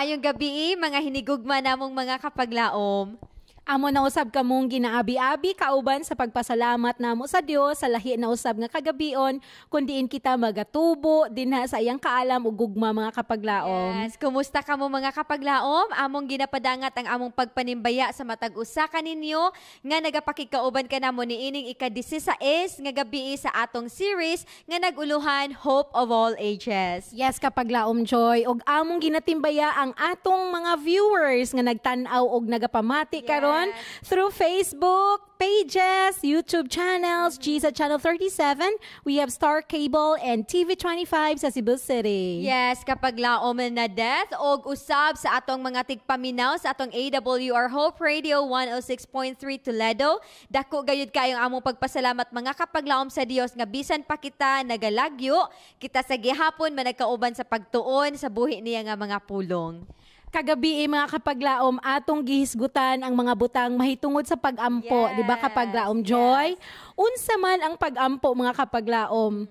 Maayong gabi, mga hinigugma namong mga kapaglaom. Amo na usab kamong ginaabi-abi kauban sa pagpasalamat namo sa Dios sa lahi na usab nga kagabion kundiin kita magatubo dinha sa iyang kaalam ug gugma mga kapaglaom. Yes, kumusta kamo mga kapaglaom? Among ginapadangat ang among pagpanimbaya sa matag usa kaninyo nga nagapakikauban ka namo niining ika-16 nga gabi sa atong series nga naguluhan Hope of All Ages. Yes, kapaglaom Joy, og among ginatimbaya ang atong mga viewers nga nagtan-aw og nagapamati karon through Facebook pages, YouTube channels, GSA Channel 37, we have Star Cable and TV25 sa Cebu City. Yes, kapag laom na death og usab sa atong mga tigpaminaw sa atong AWR Hope Radio 106.3 Toledo. Dako gayud kayong among pagpasalamat mga kapaglaom sa Dios nga bisan pa kita nagalagyo, kita sa gihapon managkauban sa pagtuon sa buhi niya nga mga pulong. Kagabi mga kapaglaom atong gihisgutan ang mga butang mahitungod sa pag-ampo, di ba kapaglaom Joy? Unsa man ang pag-ampo mga kapaglaom?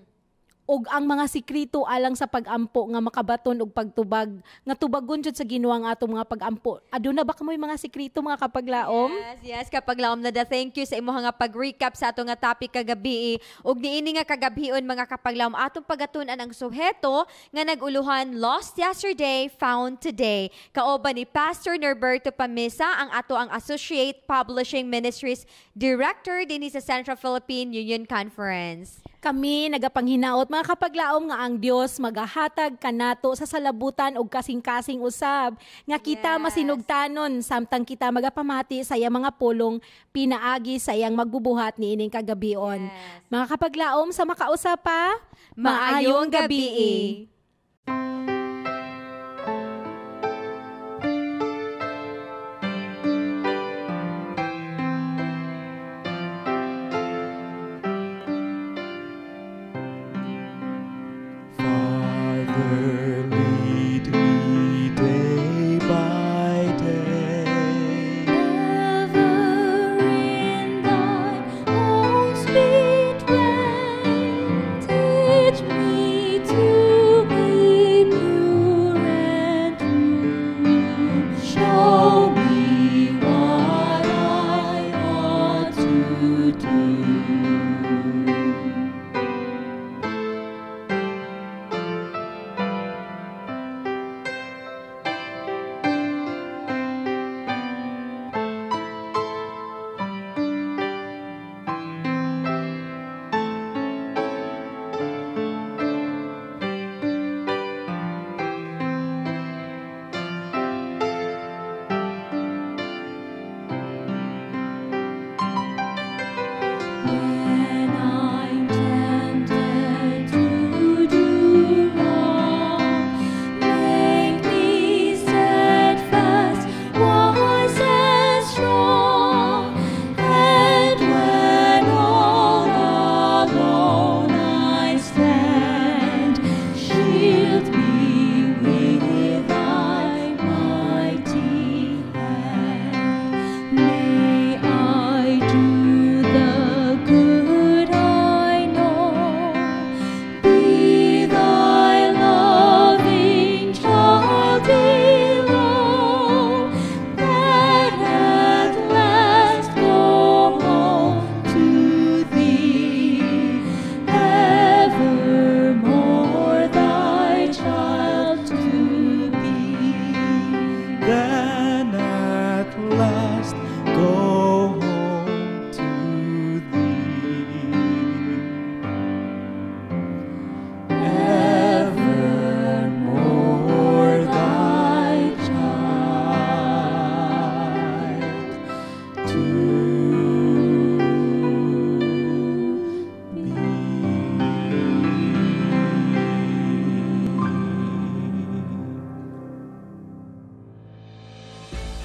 Og ang mga sikrito alang sa pag-ampo nga makabaton og pagtubag nga tubagon jud sa Ginoo ang atong mga pag-ampo. Aduna ba kamoy mga sikrito mga kapaglaom? Yes, kapaglaom na da. Thank you sa imo nga pag-recap sa ato nga topic kagabi. Og niini nga kagabion mga kapaglaom atong pagatun-an ang suheto nga naguluhan Lost Yesterday, Found Today. Kaoban ni Pastor Norberto Pamesa ang ato ang Associate Publishing Ministries Director dinhi sa Central Philippine Union Conference. Kami nagapanghinaot mga kapaglaom nga ang Dios magahatag kanato sa salabutan og kasing-kasing usab nga kita masinugtanon samtang kita magapamati sa iyang mga pulong pinaagi sa iyang magbubuhat niining kagabion. Mga kapaglaom sa makausap pa, maayong gabi.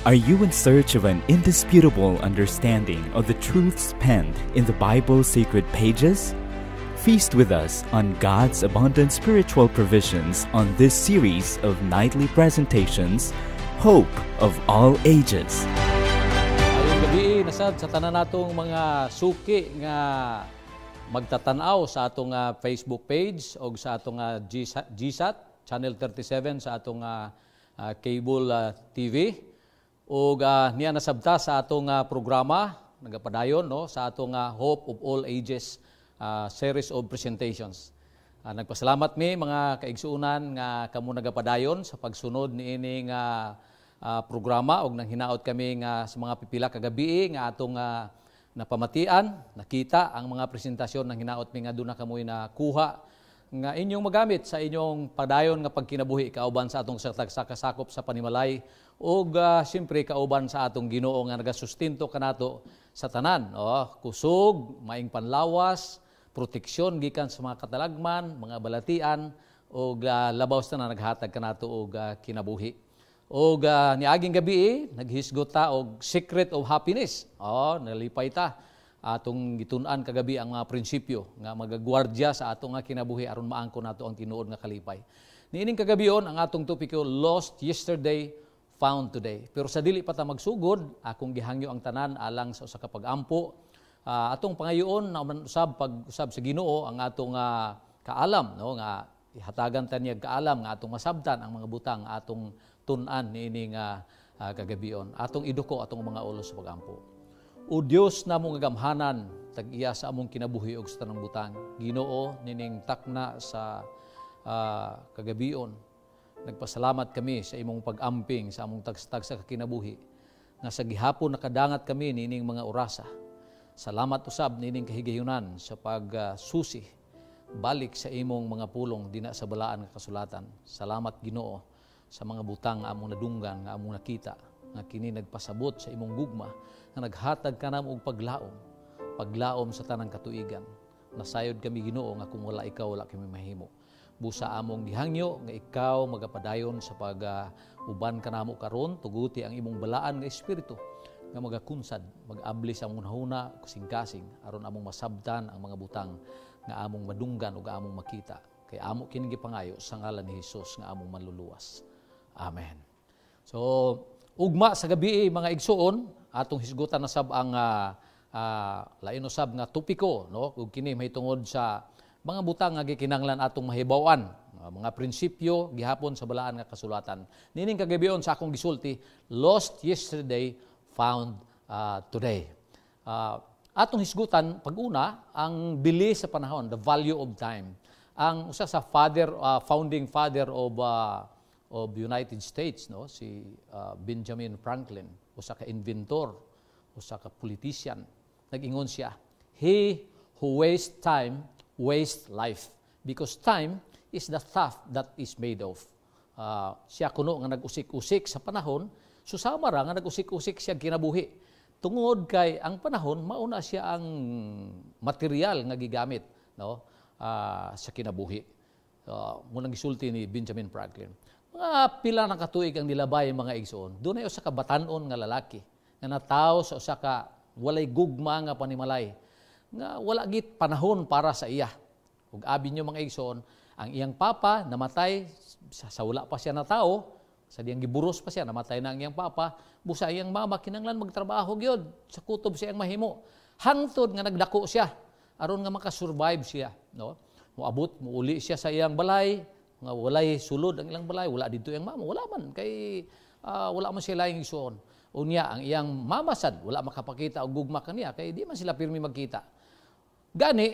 Are you in search of an indisputable understanding of the truths penned in the Bible's sacred pages? Feast with us on God's abundant spiritual provisions on this series of nightly presentations, Hope of All Ages. Ayong gabi, nasad sa tanan natong mga suki nga magtatanaw sa atong Facebook page o sa atong GSAT, Channel 37 sa atong cable TV. O niya nasabta sa atong programa, nagapadayon no, sa atong Hope of All Ages series of presentations. Nagpasalamat mi mga kaigsuunan nga kamo nagapadayon sa pagsunod niining programa og nang hinaot kami nga sa mga pipila ka gabi nga atong napamatian, nakita ang mga presentasyon ng hinaot mi nga doon na kamoy na kuha nga inyong magamit sa inyong padayon nga pagkinabuhi kauban sa atong sakasakop sa panimalay ug siyempre kauban sa atong Ginoo nga nagasustento kanato sa tanan. Kusog, maing panlawas, proteksyon gikan sa mga katalagman, mga balatian ug labaw sa na naghatag kanato og kinabuhi. O niaging gabi, naghisgot ta og secret of happiness. Nalipay ta. Atong gitun-an kagabi ang mga prinsipyo nga magagwardya sa atong kinabuhi aron maangkon nato ang tinuod nga kalipay. Niining kagabion ang atong topiko, lost yesterday, found today. Pero sa dili pa ta magsugod, akong gihangyo ang tanan alang sa usa ka pag-ampo. Atong pangayoon na pag-usab sa Ginoo ang atong kaalam, no, nga ihatagan ta niya kaalam nga atong masabtan ang mga butang atong tun-an niini nga kagabion. Atong iduko atong mga ulo sa pag-ampo. O Dios na mong gagamhanan tag-iya sa among kinabuhi og sa tanang butang. Ginoo nining takna sa kagabion. Nagpasalamat kami sa imong pag-amping sa among tagstag sa kinabuhi. Nga sa gihapon nakadangat kami nining mga orasa. Salamat usab nining kahigayunan sa pagsusi balik sa imong mga pulong dina sa balaan nga kasulatan. Salamat Ginoo sa mga butang nga among nadunggan, nga among nakita, nga kini nagpasabot sa imong gugma, nga naghatag ka namo og paglaom sa tanang katuigan. Nasayod kami Ginoo nga kung wala ikaw, wala kami mahimo. Busa among gihangyo nga ikaw magapadayon sa uban ka namo karon, tuguti ang imong balaan nga espiritu, nga magakunsad, mag-abli sa among nahuna, kasing-kasing, aron among masabtan ang mga butang nga among madunggan o among makita. Kay amo kini gipangayo sa ngalan ni Hesus nga among manluluwas. Amen. So, ugma sa gabi mga igsuon, atong hisgutan na sab ang lain usab nga topiko, no? Ug kini mahitungod sa mga butang nga gikinahanglan atong mahibaw-an, mga prinsipyo gihapon sa balaan nga kasulatan. Nining kagabion sa akong gisulti, lost yesterday, found today. Atong hisgutan pag-una ang bilis sa panahon, the value of time. Ang usa sa founding father of United States, no, si Benjamin Franklin, usa ka inventor, usa ka politician, nag-ingon siya, he who wastes time wastes life, because time is the stuff that is made of. Siya kuno nga nag-usik-usik sa panahon, susama ra nga nag-usik-usik siya kinabuhi. Tungod kay ang panahon mauna siya ang material nga gigamit, no, sa kinabuhi. Munang gisulti ni Benjamin Franklin. Mga pila na katuig ang nilabay mga igsoon. Doon ay usa ka batanon nga lalaki nga natawo sa usa ka walay gugma nga panimalay nga wala git panahon para sa iya. Ug abi niyo mga igsoon, ang iyang papa namatay sa wala pa siya natawo, sa diyang giburos pa siya, namatay na ang iyang papa, busa iyang mama kinahanglan magtrabaho gyud sa kutob sa iyang mahimo. Hangtod nga nagdako siya aron nga makasurvive siya, no? Moabot, muuli siya sa iyang balay, nga walay sulod ang ilang balay, wala dito iyang mama, wala man kay wala man sila ing igsoon. Unya ang iyang mama sad wala makapakita og gugma kaniya kay di man sila pirmi magkita. Gani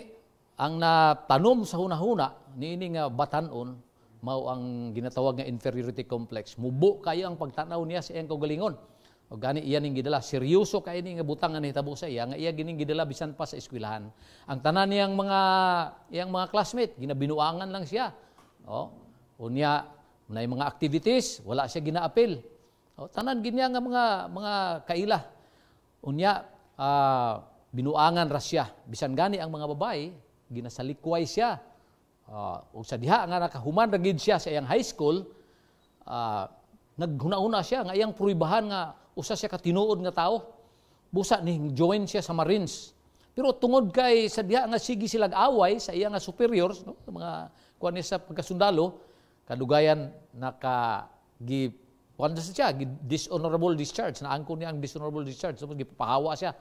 ang natanom sa hunahuna niini nga batanon mao ang ginatawag nga inferiority complex. Mubo kayo ang pagtanaw niya sa iyang kaugalingon. O gani iya ning gidala, seryoso kay ni nga butang nga nahitabo sa iya nga iya gining gidala bisan pa sa eskwelahan. Ang tanan niyang mga classmate ginabinuangan lang siya. Unya nay mga activities wala siya ginaapil. Tanan ginya nga mga kaila. Unya binuangan ra siya. Bisan gani ang mga babae ginasalikway siya. Ug sa diha nga nakahuman ra gid siya sa iyang high school, naghuna-una siya nga iyang pruibahan nga usa siya ka tinuod nga tao. Busa ni join siya sa Marines. Pero tungod kay sa diha nga sige sila away sa iyang superiors, no, mga kuan sa pagkasundalo, kadugayan kuan siya dishonorable discharge, na angkon niya ang dishonorable discharge, so gipapahawa siya.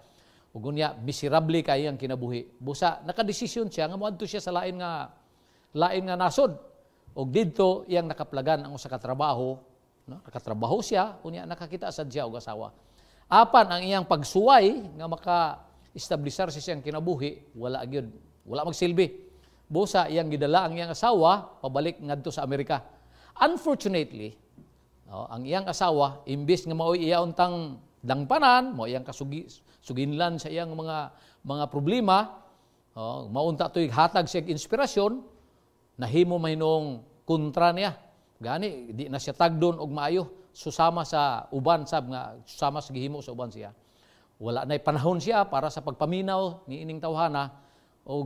Ug unya miserable kay ang kinabuhi. Busa nakadesisyon siya nga moadto siya sa lain nga nasod. Og didto iyang nakaplagan ang usa ka trabaho no? Nakatrabaho siya, unya nakakita sad siya og asawa. Apan ang iyang pagsuway nga maka-establisar siya siyang kinabuhi, wala gyud, wala magsilbi. Busa iyang gidala ang iyang asawa pabalik ngadto sa Amerika. Unfortunately, ang iyang asawa imbis nga maoy iya untang dangpanan, mo iyang suginlan sa iyang mga problema, maunta to'y hatag siya inspirasyon, nahimo mahinong kontra niya. Gani, di na siya tagdon og maayo, susama sa uban, susama sa gihimo sa uban siya. Wala na'y panahon siya para sa pagpaminaw ni ining tawhana, o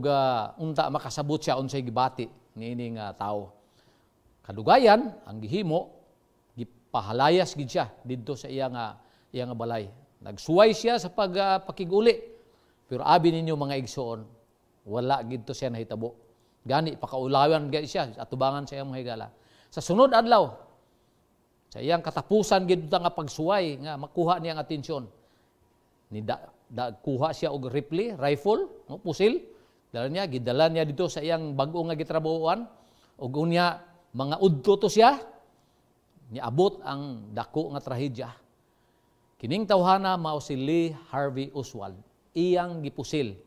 unta makasabot siya unsay gibati ni ining tao. Kadugayan, ang gihimo, gipahalayas gid siya didto sa iyang balay. Nagsuway siya sa pakiguli. Pero abi ninyo mga igsoon, wala gidto siya nahitabo. Gani pakaulawan gid siya atubangan sa iyang mga higala. Sa sunod adlaw, sa iyang katapusan gid nga pagsuway nga makuha niya ang atensyon. Kuha siya og rifle, no, pusil. Gidala niya dito sa iyang bag-o nga gitrabahoan. Ug unya mga udto to siya, niabot ang dako nga trahedya. Kining tawhana mao si Lee Harvey Oswald. Iyang gipusil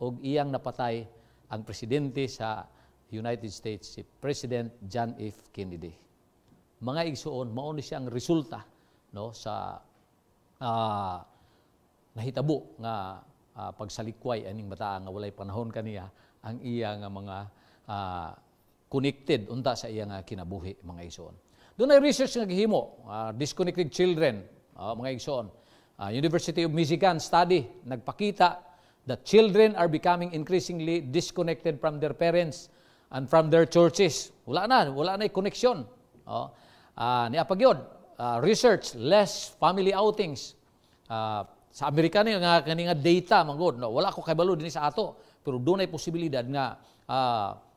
ug iyang napatay ang presidente sa United States, si President John F. Kennedy. Mga igsuon, mao ni siyang resulta, no, sa nahitabo nga pagsalikway aning bata nga walay panahon kaniya ang iya nga mga connected unta sa iya nga kinabuhi, mga igsoon. Doon ay research nga gihimo, disconnected children, mga igsoon. University of Michigan study nagpakita that children are becoming increasingly disconnected from their parents and from their churches. Wala na connection. Niya pagyod, research, less family outings. Sa Amerika ni nga kani nga data manggod, no, wala ko kabalo dinhi sa ato, pero dunay posibilidad nga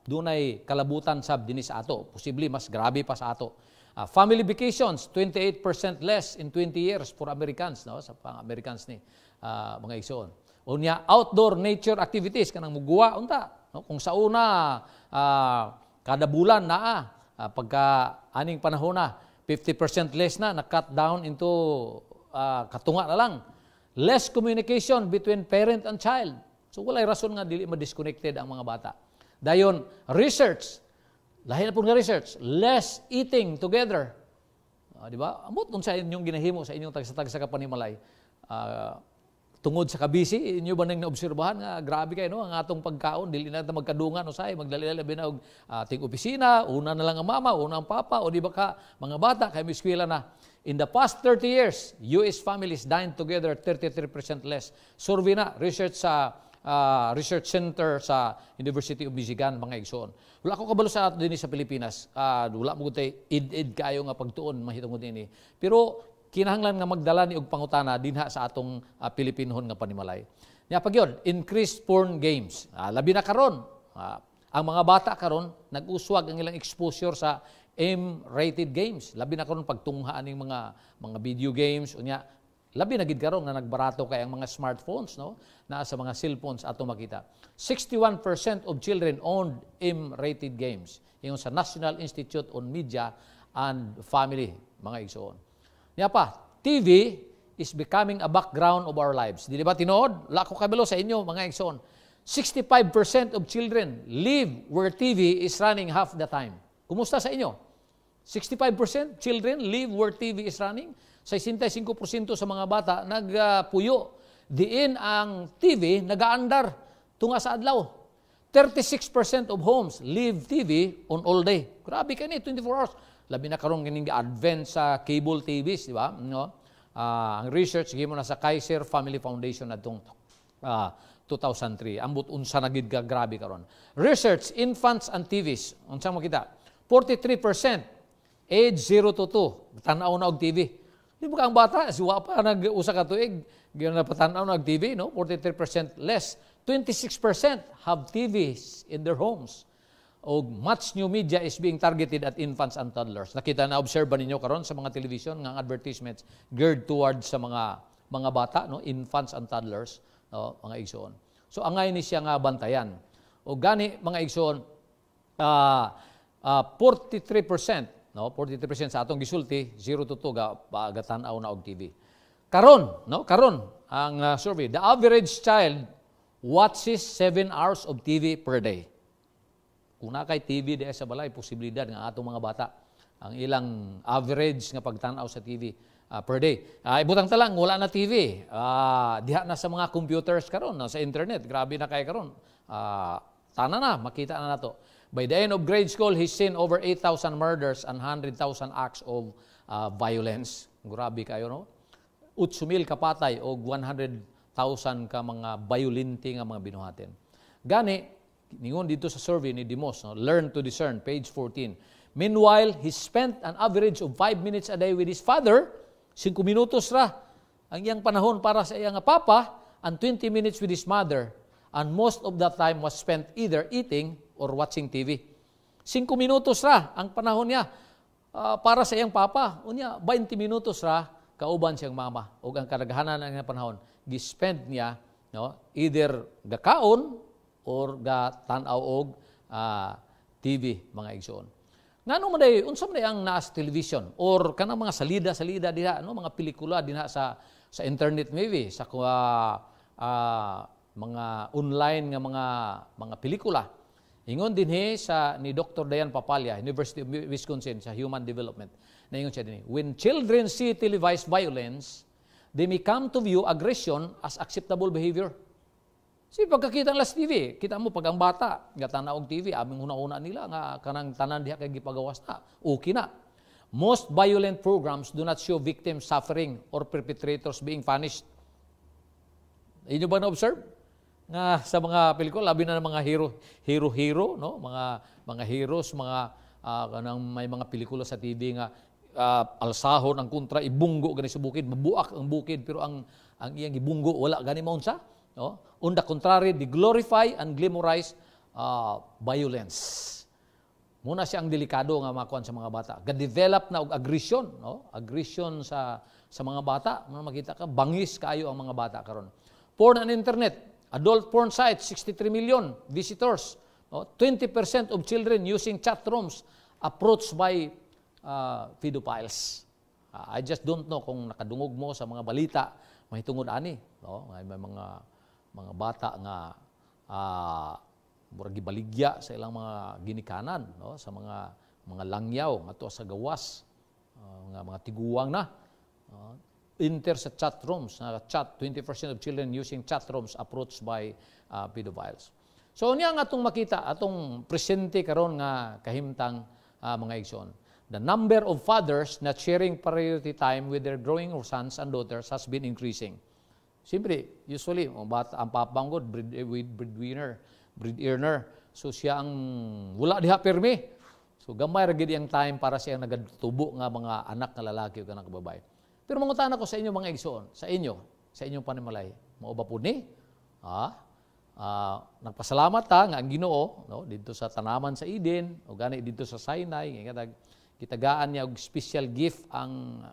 dunay kalabutan sab dinhi sa ato, posible mas grabe pa sa ato. Family vacations 28% less in 20 years for Americans, no, sa pang-Americans ni mga igsoon. Unya outdoor nature activities kanang muguwa unta, no, kung sa una kada bulan pagka aning panahon na 50% less na cut down into katunga na lang. Less communication between parent and child. So walay rason nga dili ma-disconnected ang mga bata. Dayon research, lahi na po nga research, less eating together. Di ba? Amot kung sa inyong ginahimo sa inyong tagsa-tagsa ka panimalay. Tungod sa kabisi, inyo ba nang naobserbahan nga grabe kayo, no? Ang atong pagkaon, dili na magkadungan usay, magdali-dali na og ating opisina, una na lang ang mama, una ang papa, o di ba ka mga bata kay may eskwela na. In the past 30 years, US families dined together 33% less. Survey na, research sa research center sa University of Michigan, mga igsoon. Wala ko kabalo sa ato din sa Pilipinas. Wala mo gutay id kayo nga pagtuon mahitungod ini. Pero kinahanglan nga magdala ni og pangutana dinha sa atong Pilipinhon nga panimalay. Nya pagyon, increased porn games. Labi na karon. Ang mga bata karon nag-uswag ang ilang exposure sa M-rated games. Labi na karon pagtunghaan ning mga video games unya. Labi na gid karon nga nagbarato kay ang mga smartphones, no, na sa mga cellphones ato makita. 61% of children owned M-rated games. Ingon sa National Institute on Media and Family, mga igsoon. Niya pa, TV is becoming a background of our lives. Di ba tinuod? Lako kabalo sa inyo, mga igsoon. 65% of children live where TV is running half the time. Kumusta sa inyo? 65% children live where TV is running. 65% sa mga bata nagpuyo. Diin ang TV nagaandar tunga sa adlaw. 36% of homes leave TV on all day. Grabe ka ni, 24 hours. Labi na karon kining advent sa cable TVs, di ba? No? Ang research gimo na sa Kaiser Family Foundation adtong 2003. Ambot unsa na gid grabe karon. Research infants and TVs. Unsa mo kita? 43% age 0 to 2 tan-aw na og TV. Di ba ang bata suwa pa nag-usa ka tuig gyud na patanaw na og TV, no? 43% less. 26% have TVs in their homes. O much new media is being targeted at infants and toddlers. Nakita na observe ba ninyo karon sa mga television nga advertisements geared towards sa mga bata, no, infants and toddlers, no, mga igsoon. So angay ni siya nga bantayan. O gani mga igsoon, 43% no? 43% sa atong gisulti, 0 to 2 gatan-aw na og TV. Karon, no? Karon ang survey, the average child watches 7 hours of TV per day. Kung na kay TV di sa balay, posibilidad nga atong mga bata ang ilang average nga pagtan-aw sa TV per day. Ibutang talang, wala na TV. Diha na sa mga computers karon, sa internet. Grabe na kay karon. Tana na, makita na nato. By the end of grade school, he's seen over 8,000 murders and 100,000 acts of violence. Grabe kayo, no? 8,000 kapatay o 100,000 ka mga violente nga mga binuhatin. Gani, ningon dito sa survey ni Dimos, no? Learn to discern, page 14. Meanwhile, he spent an average of 5 minutes a day with his father. 5 minutos ra ang iyang panahon para sa iyang papa, and 20 minutes with his mother. And most of that time was spent either eating or watching TV. 5 minutos ra ang panahon niya para sa iyang papa. Unya, 20 minutos ra kauban siyang mama. O ang kadaghanan ng panahon, gispend niya, no, either gakaon or gatanaw og TV, mga igsoon. Ngano man day, unsa man day ang naa sa television or kanang mga salida diha, no, mga pelikula dinha sa internet maybe, sa mga online nga mga pelikula. Ingon dinhi sa ni Dr. Dayan Papalya, University of Wisconsin sa Human Development. Naingon siya dinhi, when children see televised violence, they may come to view aggression as acceptable behavior. Si pagkakita ang last TV, kita mo pag ang bata, gatana og TV, aming una-una nila nga kanang tanan diha kay gipagawas na, okay na. Most violent programs do not show victims suffering or perpetrators being punished. Inyo ba na-observe? Nga sa mga pelikula, labi na ng mga hero, no? Mga heroes, kanang may mga pelikula sa TV nga alsahon ang kontra, ibunggo gani sa bukid, mabuak ang bukid, pero ang iyang ibunggo, wala gani maunsa. No? On the contrary, they glorify and glamorize violence. Muna siya ang delikado nga makuan sa mga bata. Ga-develop na og aggression, no? Aggression sa mga bata. Muna makita ka, bangis kayo ang mga bata karon. Porn and internet, adult porn sites, 63 million visitors. No? 20% of children using chat rooms approached by pedophiles. I just don't know kung nakadungog mo sa mga balita, mahitungod ani, no? May mga bata nga murag gibaligya sa ilang mga ginikanan, no, sa mga langyaw ngadto sa gawas, nga mga tiguwang na. Enter sa chat rooms, chat, 20% of children using chat rooms approached by pedophiles. So unya nga atong makita atong presente karon nga kahimtang mga igsoon. The number of fathers not sharing priority time with their growing sons and daughters has been increasing. Siyempre, usually, ang papanggod, bread-earner. So siya ang wala diha permi. So gamay ra gid ang time para siya nagatubo nga mga anak nga lalaki o anak babae. Pero mangutan ako sa inyo mga igsoon, sa inyong panimalay, mao ba pud ni? Nagpasalamat ta nga ang Ginoo, no, dito sa tanaman sa Eden o gani dito sa Sinai, kitagaan niya og special gift ang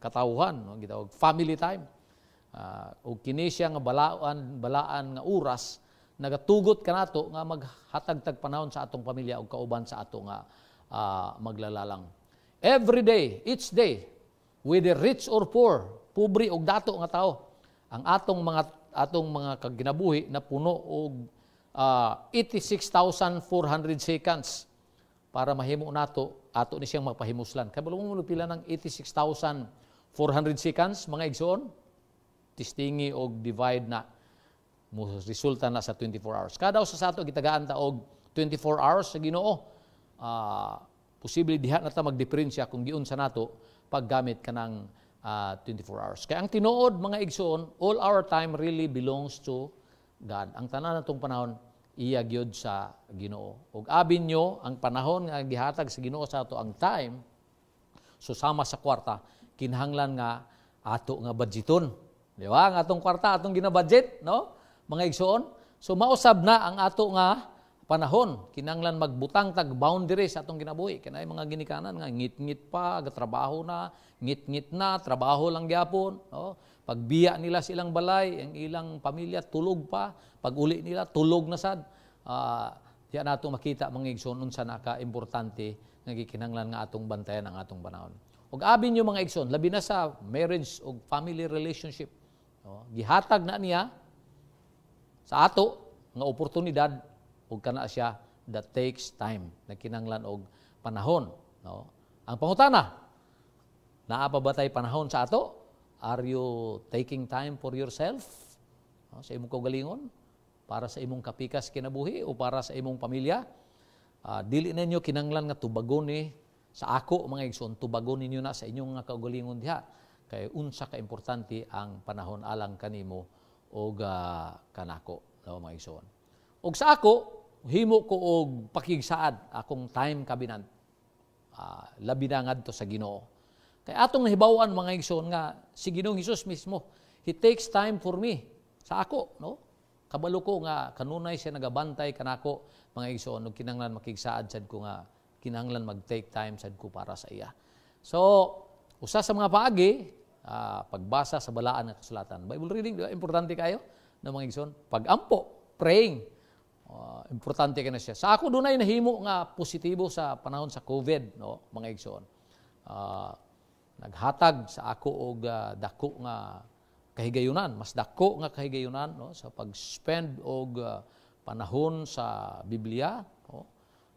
katawhan, no, gitawag family time. O kini siya nga balaan nga oras nagatugot kanato nga maghatag tag panahon sa atong pamilya ug kauban sa ato nga maglalalang. Every day, each day, whether rich or poor, pobre og dato nga tao, ang atong mga kaginabuhi na puno og 86,400 seconds para mahimo nato ato ni siyang mapahimuslan. Kay bulong mo pila ng 86,400 seconds mga igsoon? Tistingi og divide na mo resulta na sa 24 hours. Kada usa sa ato gitagaan ta og 24 hours sa Ginoo. Posible diha na ta magdiferensya kung giunsa nato paggamit kanang 24 hours. Kaya ang tinuod mga igsoon, all our time really belongs to God. Ang tanan natong panahon iya gyud sa Ginoo. Ug abin nyo ang panahon nga gihatag sa Ginoo sa ato ang time susama sa kwarta kinahanglan nga ato nga budgeton. Di ba? Ang atong kwarta, atong ginabudget, no? Mga igsoon. So, mausab na ang ato nga panahon. Kinanglan magbutang tag boundaries atong ginabuhi. Kinay mga ginikanan nga, ngit-ngit pa, trabaho na, ngit-ngit na, trabaho lang gyapon. No? Pagbiya nila silang balay, ang ilang pamilya, tulog pa. Pag uli nila, tulog na sad. Diyan nato makita mga igsoon unsa naka-importante nga gikinahanglan nga atong bantayan ang atong panahon. Ug abi niyo mga igsoon, labi na sa marriage ug family relationship, no? Gihatag na niya sa ato nga oportunidad ug kana siya that takes time, nagkinahanglan og panahon, no? Ang pangutana, naa pa ba tay panahon sa ato? Are you taking time for yourself? No? Sa imong kaugalingon, para sa imong kapikas kinabuhi o para sa imong pamilya? Dili ninyo kinahanglan nga tubagon ni sa ako mga igsoon, tubagon ninyo na sa inyong nga kaugalingon diha. Kay unsa ka importante ang panahon alang kanimo og kanako, no, mga igsoon. Og sa ako, himo ko og pakigsaad akong time cabinet. Labi na ngadto sa Ginoo. Kay atong nahibaw-an mga igsoon nga si Ginoong Hesus mismo, He takes time for me sa ako, no? Kabalo ko nga kanunay siya nagabantay kanako mga igsoon ug kinahanglan makigsaad sad ko nga kinahanglan mag-take time sad ko para sa iya. So, usa sa mga paagi, pagbasa sa balaan nga kasulatan. Bible reading, importante kayo na mga igsoon. Pag-ampo, praying, importante ka na siya. Sa ako dunay nahimo nga positibo sa panahon sa COVID, no, mga igsoon. Naghatag sa ako og dako nga kahigayunan, mas dako nga kahigayunan, no, sa pag-spend og panahon sa Biblia, no,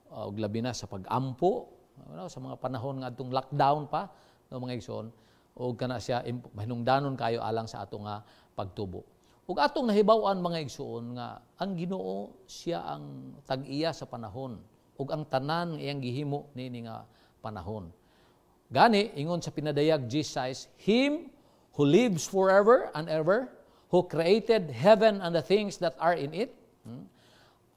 og labi na sa pag-ampo, no, sa mga panahon nga adtong lockdown pa, no, mga igsoon, og kana siya mahinungdanon kayo alang sa ato nga pagtubo. Ug atong nahibaw-an mga igsoon nga ang Ginoo siya ang tag-iya sa panahon ug ang tanan iyang gihimo nini nga panahon. Gani ingon sa pinadayag Jesus, Him who lives forever and ever, who created heaven and the things that are in it,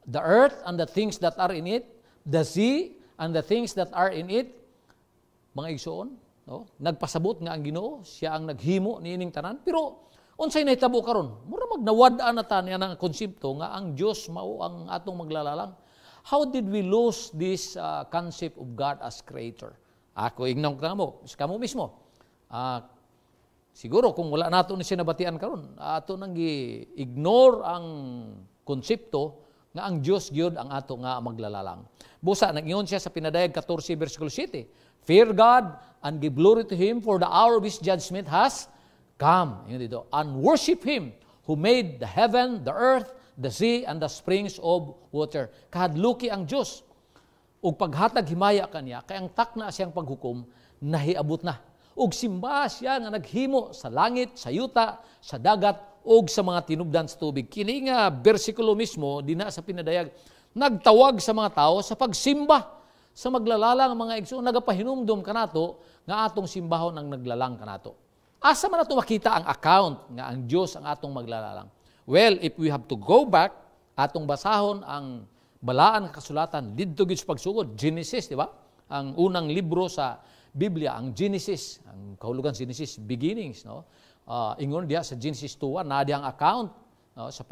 the earth and the things that are in it, the sea and the things that are in it. Mga igsoon, no? Nagpasabot nga ang Ginoo, siya ang naghimo niining tanan, pero unsay nahitabo karon? Mura magnawad-an na ta niya ng konsepto nga ang Dios mao ang atong maglalalang. How did we lose this concept of God as creator? Ako ignaw kamo mismo. Siguro kung wala nato ni sinabatian karon, ato nang gi-ignore ang konsepto nga ang Dios gyud ang ato nga maglalalang. Busa nag-ingon siya sa pinadayag 14 bersikulo 7. Fear God and give glory to Him, for the hour of His judgment has come. Yun dito. And worship Him who made the heaven, the earth, the sea, and the springs of water. Kahadluki ang Diyos. Ug paghatag himaya kaniya, kay ang takna siyang paghukom, nahiabot na. Ug simba siya nga naghimo sa langit, sa yuta, sa dagat, ug sa mga tinubdan sa tubig. Kini nga bersikulo mismo, dina sa pinadayag, nagtawag sa mga tao sa pagsimba. Sa maglalalang mga igsoon, nagapahinumdum kanato nga atong simbahon ang naglalang kanato. Asa man nato makita ang account nga ang Dios ang atong maglalalang? Well, if we have to go back, atong basahon ang balaan nga kasulatan didto gid sa pagsugod, Genesis, di ba? Ang unang libro sa Biblia, ang Genesis, ang kahulugan Genesis, beginnings, no? Ingon diha sa Genesis 2:1, na diha ang account, no? Sa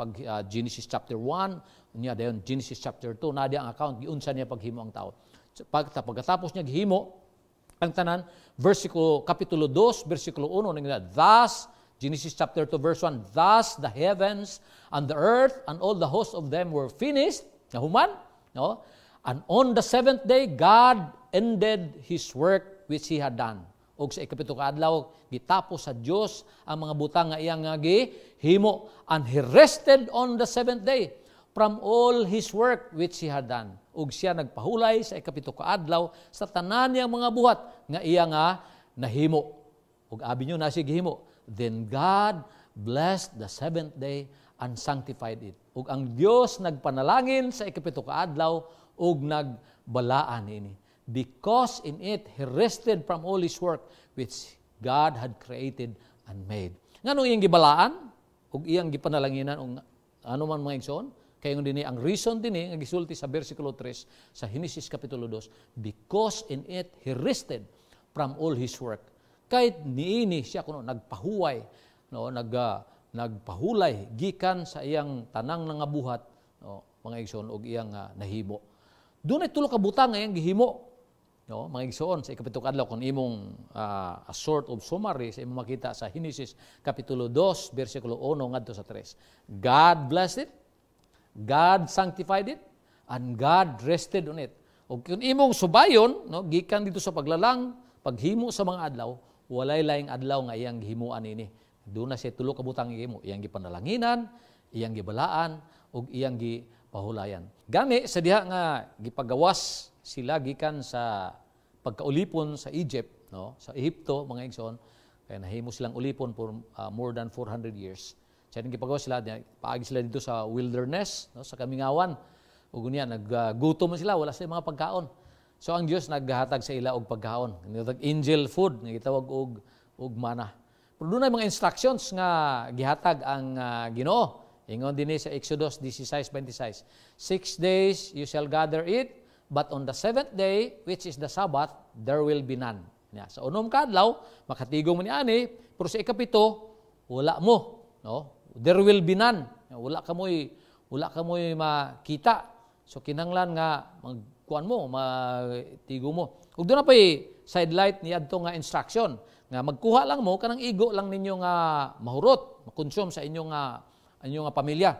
Genesis chapter 1, niya dayon Genesis chapter 2, na diha ang account giunsa niya paghimo ang tao. Pagkatapos niya gihimo ang tanan, kapitulo 2, versikulo 1, nangina, thus, Genesis chapter 2, verse 1, thus the heavens and the earth and all the hosts of them were finished, nahuman, no? And on the seventh day, God ended His work which He had done. Og sa ikapito ka adlaw, gitapos sa Dios ang mga butang nga iyang gihimo, and He rested on the seventh day from all His work which He had done. Ug siya nagpahulay sa ikapito ka adlaw sa tanan niyang mga buhat nga iya nga nahimo. Ug abi niyo na siya gihimo. Then God blessed the seventh day and sanctified it. Ug ang Dios nagpanalangin sa ikapito ka adlaw ug nagbalaan ini. Because in it He rested from all His work which God had created and made. Ngano iyang gibalaan ug iyang gipanalanginan ug ano man mga igsoon? Kaya din ang reason din nga gisulti sa versikulo 3 sa Genesis kapitulo 2, because in it He rested from all His work. Kahit niini siya kuno nagpahuway, no, nagpahulay gikan sa iyang tanang nga buhat, no, mga igsoon og iyang nahimo. Dunay tulo ka butang nga iyang gihimo, no, mga igsoon sa ikapito ka adlaw kun imong a sort of summary sa imong makita sa Genesis kapitulo 2 bersikulo 1 ngadto sa 3. God blessed it, God sanctified it, and God rested on it. O kung imong subayon, no, gikan dito sa paglalang, paghimo sa mga adlaw, walay laing adlaw nga iyang gihimuan ini. Doon na siya tulo ka butang gihimo, iyang gipanalanginan, iyang gibalaan, ug iyang gipahulayan. Gani sa diha nga gipagawas sila gikan sa pagkaulipon sa Egypt, no, sa Ehipto, mga igsoon, kaya nahimo silang ulipon for more than 400 years. Siya nang gipagawas sila, paagi sila dito sa wilderness, no, sa kamingawan. Ug niya naggutom sila, wala sila mga pagkaon. So ang Dios naghatag sa ila og pagkaon. Angel food nga gitawag og mana. Pero doon ay mga instructions nga gihatag ang Ginoo. Ingon dinhi sa Exodus 16:26. 6 days you shall gather it, but on the 7th day, which is the Sabbath, there will be none. Sa unom ka adlaw, makatigong mo ni ani, pero sa ikapito, wala mo, no? There will be none. Wala ka mo'y makita. So kinanglan nga magkuan mo, magtigo mo. Ug doon na pa'y sidelight ni adto nga instruction nga magkuha lang mo kanang igo lang ninyo nga mahurot, makonsume sa inyong nga pamilya.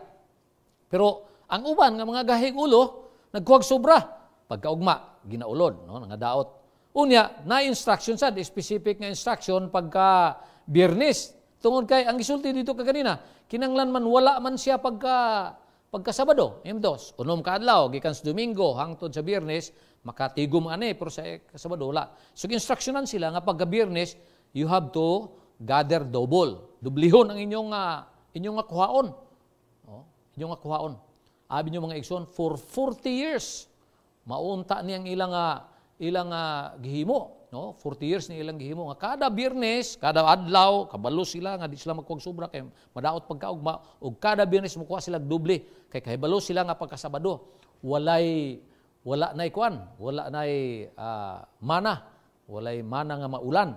Pero ang uban nga mga gahig ulo nagkuhag sobra pagkaugma ginaulod, no, nga daot. Unya na instruction sad, specific nga instruction pagka Biyernes. Tungod kay ang gisulti dito kaganina, kinanglan man wala man siya pagka Sabado, imdos, unom ka adlaw, gikan sa Domingo, hangtod sa Biyernes, makatigom ani, pero sa Sabado, wala. So, instructionan sila nga pagka Biyernes, you have to gather double. Dublihon ang inyong kuhaon. Oh, inyong kuhaon. Abi nyo mga igsoon, for 40 years, maunta niyang ilang gihimo. No? 40 years ni ilang gihimo. Nga kada Biyernes, kada adlaw, kabalo sila, nga di sila magkuhag sobra, kay madaot pagkaugma, o kada Biyernes makuha sila doble, kay kahibalo sila nga pagkasabado. Wala na'y kuan, wala na'y mana, walay mana nga maulan.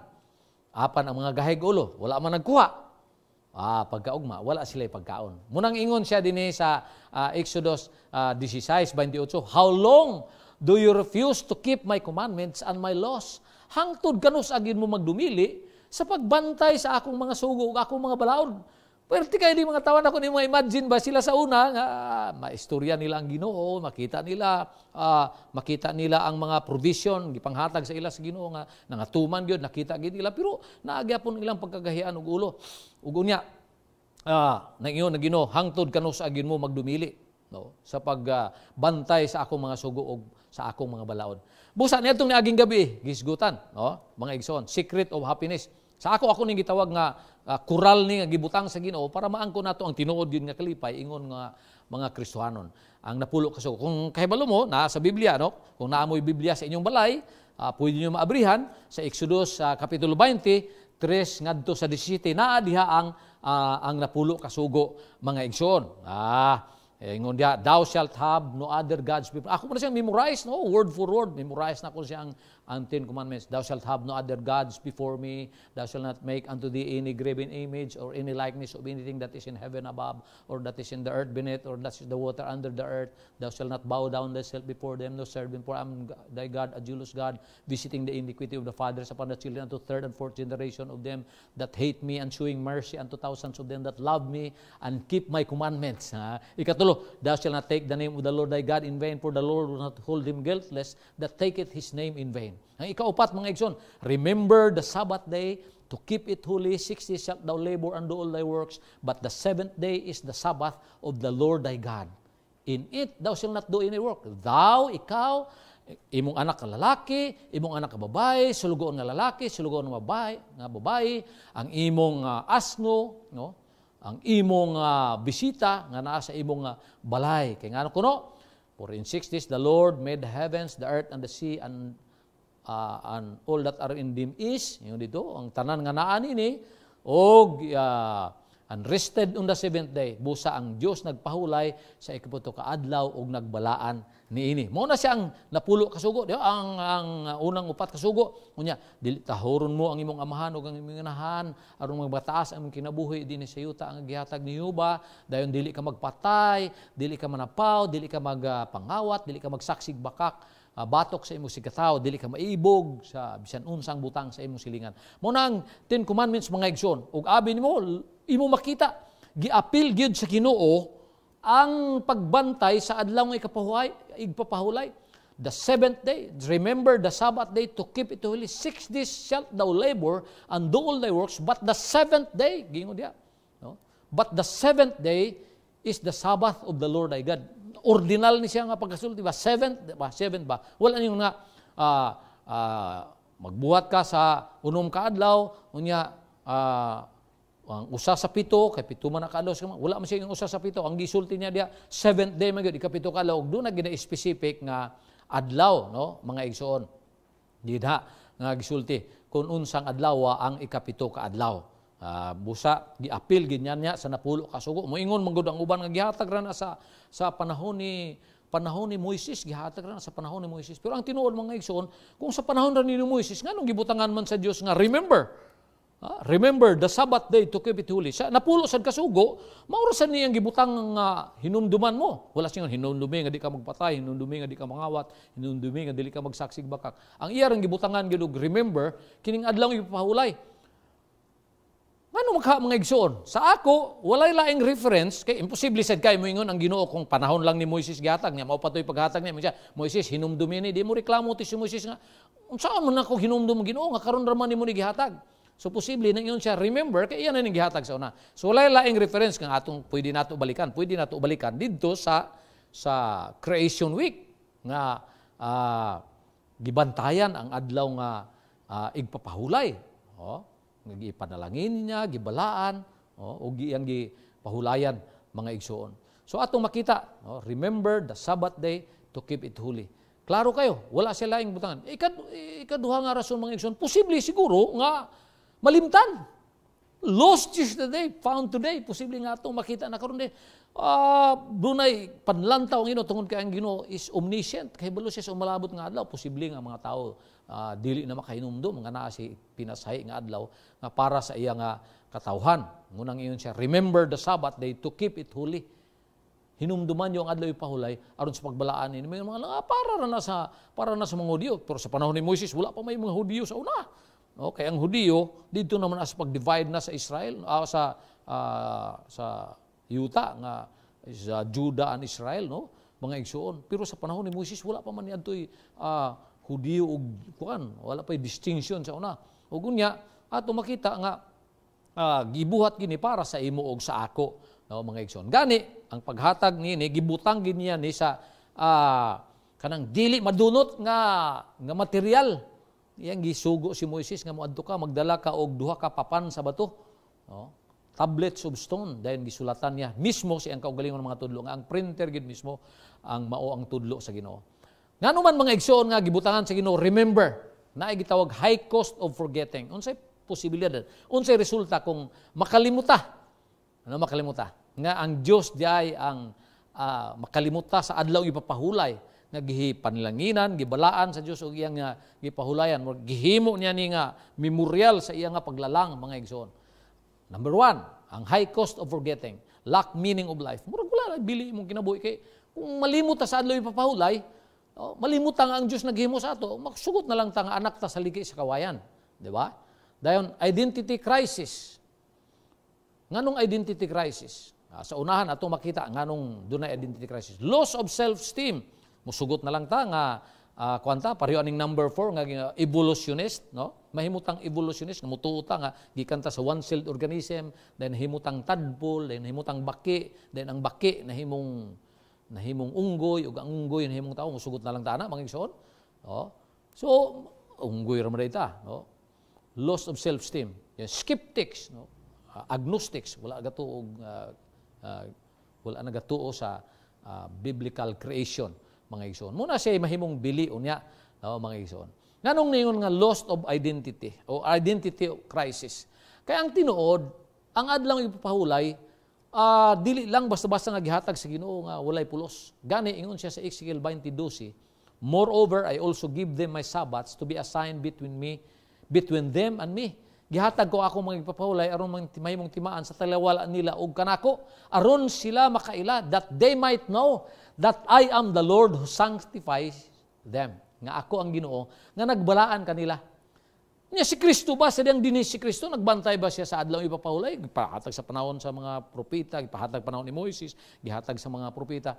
Apan ang mga gahig ulo, wala man nagkuha. Pagkaugma, wala sila pagkaon. Munang ingon siya din sa Exodus 16:28, how long do you refuse to keep my commandments and my laws? Hangtod kanus agin mo magdumili sa pagbantay sa akong mga sugo ug akong mga balaod. Pwerte kayo di mga tawan ako ni mga imagine ba sila sa una nga maistorya nila ang Ginoo, makita nila ang mga provision gipanghatag sa ila sa Ginoo nga nangatuman gyud, nakita gid nila, pero naagyapon ilang pagkagahian ug ulo. Ug unya nang Ginoo, hangtod kanus agin mo magdumili, no, sa pagbantay sa akong mga sugo ug sa akong mga balaod. Busa niadtong niaging gabi, gisgutan, no, mga igsoon, secret of happiness. Sa ako ning gitawag nga kural ni nga gibutang sa Ginoo para maangko nato ang tinuod yun nga kalipay ingon nga mga Kristiyanon. Ang napulo kaso kung kahibalo mo na sa Biblia, no, kung naamoy Biblia sa inyong balay, pwede niyo maabrihan sa Exodus kapitulo 20, 3 ngadto sa 17 naa diha ang napulo kasugo mga igsoon. Ingon dia, thou shalt have no other gods before. Ako pa na siyang memorize, no? Word for word. Memorize na ko siya ang 10 commandments. Thou shalt have no other gods before me. Thou shalt not make unto thee any graven image or any likeness of anything that is in heaven above or that is in the earth beneath or that is the water under the earth. Thou shalt not bow down thyself before them, no serve them, for I am thy God, a jealous God, visiting the iniquity of the fathers upon the children unto third and fourth generation of them that hate me, and showing mercy unto thousands of them that love me and keep my commandments. Ikatulo, thou shalt not take the name of the Lord thy God in vain, for the Lord will not hold him guiltless that taketh his name in vain. Ang ikaupat, mga igsoon, remember the Sabbath day to keep it holy. 6 days shalt thou labor and do all thy works, but the 7th day is the Sabbath of the Lord thy God. In it thou shalt not do any work. Thou, ikaw, imong anak ka lalaki, imong anak ka babae, sulugoon nga lalaki, sulugoon nga babae, ang imong asno, no? Ang imong bisita nga naa sa imong balay. Kay ngano kuno? For in 6 days the Lord made the heavens, the earth, and the sea, and all that are in them is, yung dito, ang tanan nga naa nini, og and rested on the 7th day. Busa ang Dios nagpahulay sa ikaputo ka adlaw og nagbalaan niini. Mao na siya ang napulo kasugo, di ba? Ang unang upat kasugo. Unya, dili tahoron mo ang imong amahan ug ang imong inahan aron magbataas ang imong kinabuhi dinhi sa yuta ang gihatag ni Jehova. Dayon dili ka magpatay, dili ka manapaw, dili ka magpangawat, dili ka magsaksig bakak, batok sa imong sigataw, dili ka maibog sa bisan unsang butang sa imong silingan. Mao nang 10 commandments mga igsoon. Ug abi nimo imo makita giapil gyud sa Ginoo ang pagbantay sa adlaw nga igpapahulay. The 7th day, remember the Sabbath day to keep it holy. 6 days shalt thou labor and do all thy works, but the 7th day, gingon diya, no? But the 7th day is the Sabbath of the Lord thy God. Ordinal ni siya nga pagkasulti ba? 7 ba? Wala niyo nga magbuhat ka sa unom ka adlaw, unya ang usa sa pito, kay pito man nakadlaw, wala man siya yung usa sa pito. Ang gisulti niya diya, 7th day man gyud, ikapito ka adlaw, doon na gina-specific nga adlaw, no, mga igsoon. Di na nga gisulti kung unsang adlaw ang ikapito ka adlaw. Busa giapil ginyan niya sa napulo ka sugo. Moingon manggod ang uban nga gihatag ra na sa panahon ni Moises, gihatag ra na sa panahon ni Moises. Pero ang tinuod mga igsoon, kung sa panahon ra ni Moises nganong gibutangan man sa Dios nga remember the Sabbath day to keep it holy. Sa napulo sad kasugo, maurasan niyang gibutang nga hinumduman mo. Wala siyang hinumdumi nga di ka magpatay, hinumdumi nga di ka mangawat, hinumdumi nga dili ka magsaksig bakak. Ang iyang gibutangan gyud remember kining adlaw ipapahulay. Ngano mga igsoon? Sa ako, walay laing reference kay imposible sad kay moingon ang Ginoo kung panahon lang ni Moises gihatag niya, mao patoy paghatag niya. Moises hinumdumi ni, di mo reklamo ti si Moises nga. Unsaon man ako hinumdum Ginoo nga karon ra man nimo ni gihatag. So posible nang iyon siya remember kay iyan na ning gihatag sa una. So walay laing reference kang atong pwede nato balikan didto sa Creation Week nga gibantayan ang adlaw nga igpapahulay. Nga gipanalangin niya, gibalaan, o iyang gipahulayan mga igsoon. So atong makita, remember the Sabbath day to keep it holy. Klaro kayo, wala sila laing butangan. Ikaduha nga rason mga igsoon, posible siguro nga malimtan. Lost yesterday, found today. Posible nga itong makita na karon din. Dunay panlantaw ang Ginoo tungod kay ang Ginoo is omniscient. Kay balo siya sa umalabot nga adlaw. Posible nga mga tao dili na makahinumdum nga naa si pinasay nga adlaw nga para sa iya nga katawhan. Ngunang iyon siya, remember the Sabbath day to keep it holy. Hinumduman niyo ang adlaw ipahulay aron sa pagbalaan ni mga para na sa mga Hudiyo. Pero sa panahon ni Moises wala pa may mga Hudiyo sa una. Okay, ang Hudiyo dito naman as pag-divide na sa Israel, sa Yuta nga sa Judah and Israel, no, mga igsoon. Pero sa panahon ni Moises wala pa man niadtoy Hudiyo ug kuan, wala pa distinction sa una. Ug unya ato makita nga gibuhat gini para sa imo ug sa ako, no, mga igsoon. Gani ang paghatag niini gibutang gini ni sa kanang dili madunot nga material. Iyang gisugo si Moises nga moadto ka magdala ka og duha ka papan sa bato. Tablets of stone dayon gisulatan niya mismo si ang kaugalingon ng mga tudlo nga ang printer gid mismo ang mao ang tudlo sa Ginoo. Ngano man mga igsoon nga gibutangan sa Ginoo, remember naay gitawag high cost of forgetting. Unsay posibilidad? Unsay resulta kung makalimuta? Ano makalimuta? Nga ang Dios diay ang makalimuta sa adlaw ipapahulay nga gipanlanginan, gibalaan sa Dios og iyang gipahulayan, gihimo niya ni nga memorial sa iyang paglalang mga igsoon. Number 1, ang high cost of forgetting, lack meaning of life. Murag wala bili imong kinabuhi kay kung malimot ta sa adlaw ipapahulay, malimot ta nga ang Dios naghimo sa ato, magsugot na lang ta nga anak ta sa ligi sa kawayan, di ba? Dayon identity crisis. Nganong identity crisis? Sa unahan ato makita nganong dunay identity crisis. Loss of self-esteem. Musugot na lang ta nga pareho aning number 4 nga evolutionist, no? Mahimutang evolutionist nga mutuo ta nga gikan ta sa one-celled organism, then himutang tadpole, then himutang baki, then ang baki nahimong unggoy ug ang unggoy nahimong tao. Musugot na lang ta na mga igsoon. So unggoy ra man ta, no? Loss of self-esteem. Skeptics, no? Agnostics, wala nagatuo sa biblical creation. Mga igsoon. Muna siya mahimong bili unya, no, mga igsoon. Nganong ningon nga lost of identity o identity crisis. Kaya ang tinuod, ang adlaw ipapahulay, dili lang basta-basta nga gihatag sa Ginoo nga walay pulos. Gani ingon siya sa Ezekiel 20:12, moreover I also give them my Sabbaths to be a sign between them and me. Gihatag ko ako mga ipapahulay aron mahimong timaan sa talawala nila ug kanako aron sila makaila that they might know that I am the Lord who sanctifies them. Nga ako ang Ginoo nga nagbalaan kanila. Nya si Kristo ba sa diyang dinis si Kristo nagbantay ba siya sa adlaw ipapahulay? Gipahatag sa panahon sa mga propeta, gipahatag panahon ni Moises, gihatag sa mga propeta.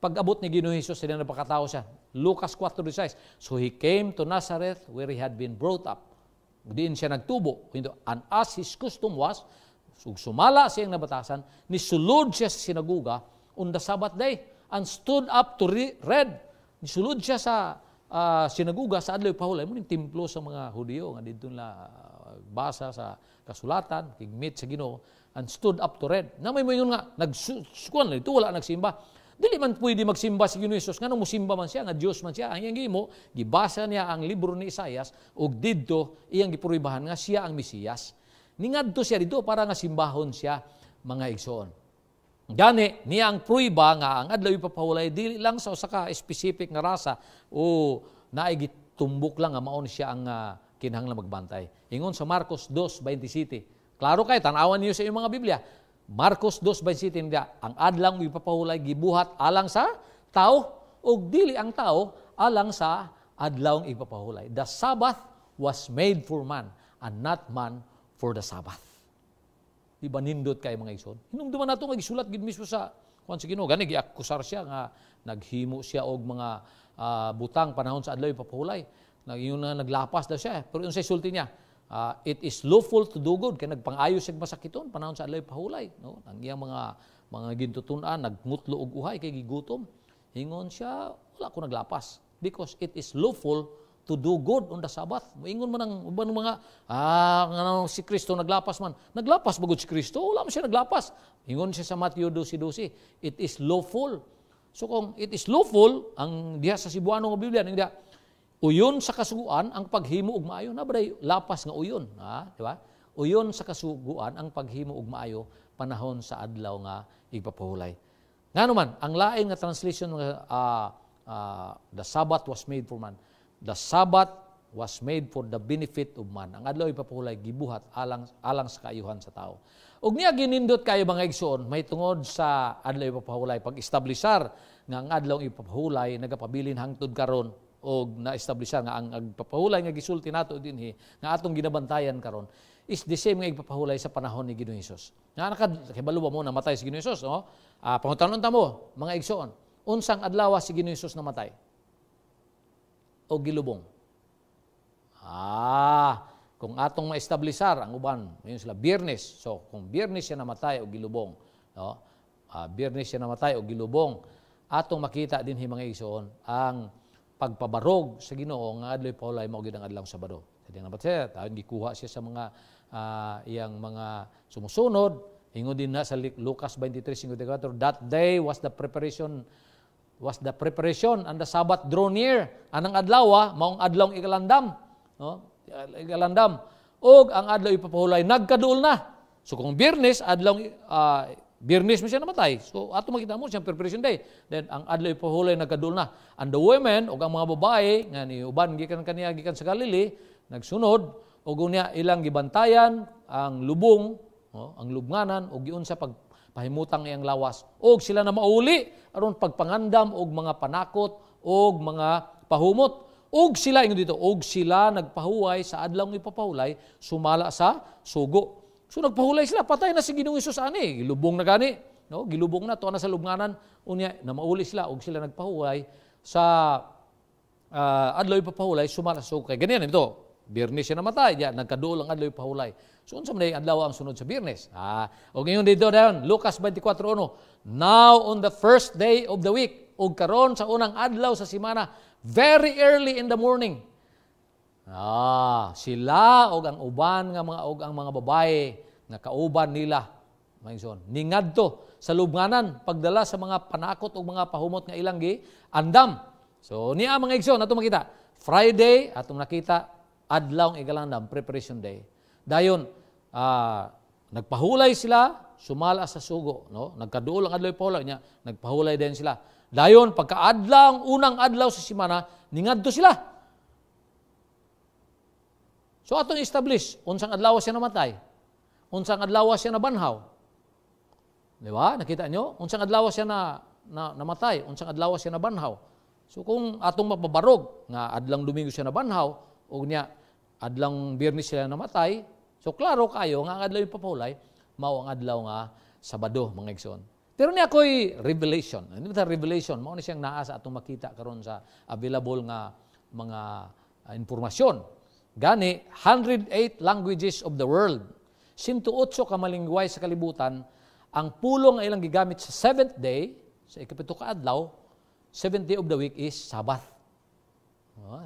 Pag-abot ni Ginoong Hesus, sila napakatao siya. Lucas 4:16. So he came to Nazareth where he had been brought up. Diin siya nagtubo. And as his custom was, sumala siyang nabatasan, nisulod siya sa sinaguga on the Sabbath day and stood up to read. Nisulod siya sa sinaguga sa adlaw pahulay. Muna yung templo sa mga Hudiyo, nga dito na basa sa kasulatan, kigmit sa Ginoo, and stood up to read. Namay mo yun nga, nagsukuan ito, wala nagsimba. Dili man pwede magsimba si Ginoong Hesus, nga nung musimba man siya, nga Diyos man siya. Ang iyang gimo, gibasa niya ang libro ni Isaias, ug didto iyang gipuribahan nga siya ang Mesiyas. Ningadto siya dito para nga simbahon siya, mga igsoon. Gani, niya ang pruiba nga ang adlaw ipapahulay, dili lang sa usa ka specific nga rasa o naigitumbok lang nga maon siya ang kinahanglan magbantay. Ingon sa Marcos 2:27. Klaro kay tan-awan niyo sa iyong mga Biblia. Marcos 2:27 nga, ang adlaw ipapahulay gibuhat alang sa tao ug dili ang tao alang sa adlaw ipapahulay. The Sabbath was made for man and not man for the Sabbath. Di ba nindot kay mga igsoon? Hinumduman nato nga gisulat gid mismo sa kuan sa Ginoo, gani giakusar siya nga naghimo siya og mga butang panahon sa adlaw ipapahulay. Yun na naglapas daw siya. Pero yung sa sulti niya, it is lawful to do good, kaya nagpang-ayos siya masakiton panahon sa adlaw pahulay, no? Ang iyang mga gintutunan nagmutlo og uhay kay gigutom. Ingon siya, wala ko naglapas because it is lawful to do good on the Sabbath. Moingon man ang uban mga si Kristo naglapas man. Naglapas bagud si Kristo, wala man siya naglapas. Ingon siya sa Matthew 12:12, it is lawful. So kung it is lawful, ang diha sa Cebuano nga Biblia ning diha, uyon sa kasuguan ang paghimo og maayo. Nabaday lapas nga uyon, di ba? Uyon sa kasuguan ang paghimo og maayo panahon sa adlaw nga ipapahulay. Ngano man ang lain nga translation the Sabbath was made for man. The Sabbath was made for the benefit of man. Ang adlaw ipapahulay gibuhat alang sa kaayuhan sa tao. Ug niya ginindot kayo mga igsoon, may tungod sa adlaw ipapahulay pag-establisar nga ang adlaw ipapahulay nagapabilin hangtod karon og na-establishar nga ang agpapahulay nga gisulti nato dinhi nga atong ginabantayan karon is the same nga igpapahulay sa panahon ni Ginoong Hesus. Nga nakahibalo ba mo namatay si Ginoong Hesus, no? Pangutanon ta mo, mga igsoon, unsang adlaw si Ginoong Hesus namatay? O gilubong? Kung atong ma-establishar ang uban, yun sila Biyernes. So kung Biyernes siya namatay o gilubong, no? Biyernes siya namatay o gilubong, atong makita dinhi mga igsoon ang pagpabarog sa Ginoo nga adlaw pahulay mao gid ang adlaw Sabado. Sa dinang batse, taon gikuha siya sa mga iyang mga sumusunod. Ingon din na sa Lucas 23:54, that day was the preparation and the Sabbath draw near. Anang adlaw maong adlaw ikalandam, no? Ikalandam. Og ang adlaw ipapahulay nagkaduol na. So kung Biyernes adlaw Biyernes mo siya namatay. So, ato makita mo siyang preparation day. Then, ang adlaw ipahulay nagkadul na. And the women, o ang mga babae, nga ni uban, gikan sa Galilee, nagsunod, o niya ilang gibantayan, ang lubong, ang lubnganan, o giun sa pagpahimutang iyang lawas. O sila na mauli, aron pagpangandam, o mga panakot, o mga pahumot. O sila, ingon dito, o sila nagpahuway sa adlaw ipapahulay, sumala sa sugo. So nagpahulay sila, patay na si Ginoong Hesus ani, gilubong na gani, no? Gilubong na to na sa lubnganan, unya na mauli sila og sila nagpahulay sa adlaw ipapahulay sumala so kay ganyan ito. Biyernes siya namatay, diya nagkaduol ang adlaw ipapahulay. So unsa man adlaw ang sunod sa Biyernes? Og ngayon dito dayon Lucas 24:1. Now on the first day of the week, og karon sa unang adlaw sa semana, very early in the morning. Sila og ang uban nga ang mga babae nga kauban nila ningadto sa lubnganan pagdala sa mga panakot o mga pahumot nga ilang andam. So niya mga igsoon ato makita Friday atong nakita adlaw ng ikalandam preparation day. Dayon nagpahulay sila sumala sa sugo, no? Nagkaduol ang adlaw pahulay niya, nagpahulay din sila. Dayon pagkaadlaw unang adlaw sa semana ningadto sila. So atong establish, unsang adlaw siya namatay? Unsang adlaw siya nabanhaw? Di ba? Nakita nyo? Unsang adlaw siya namatay? Unsang adlaw siya nabanhaw? So kung atong mapabarog, nga adlang Domingo siya nabanhaw, o niya adlang Biyernes siya namatay, so klaro kayo nga ang adlaw ipapahulay, mao ang adlaw nga Sabado, mga igsoon. Pero ni ako'y revelation. Hindi ba revelation? Mao ni siyang naa sa atong makita karon sa available nga mga informasyon. Gani, 108 languages of the world. 108 ka malingway sa kalibutan. Ang pulong nga ilang gigamit sa 7th day, sa ikapito ka adlaw, 7th day of the week is Sabbath.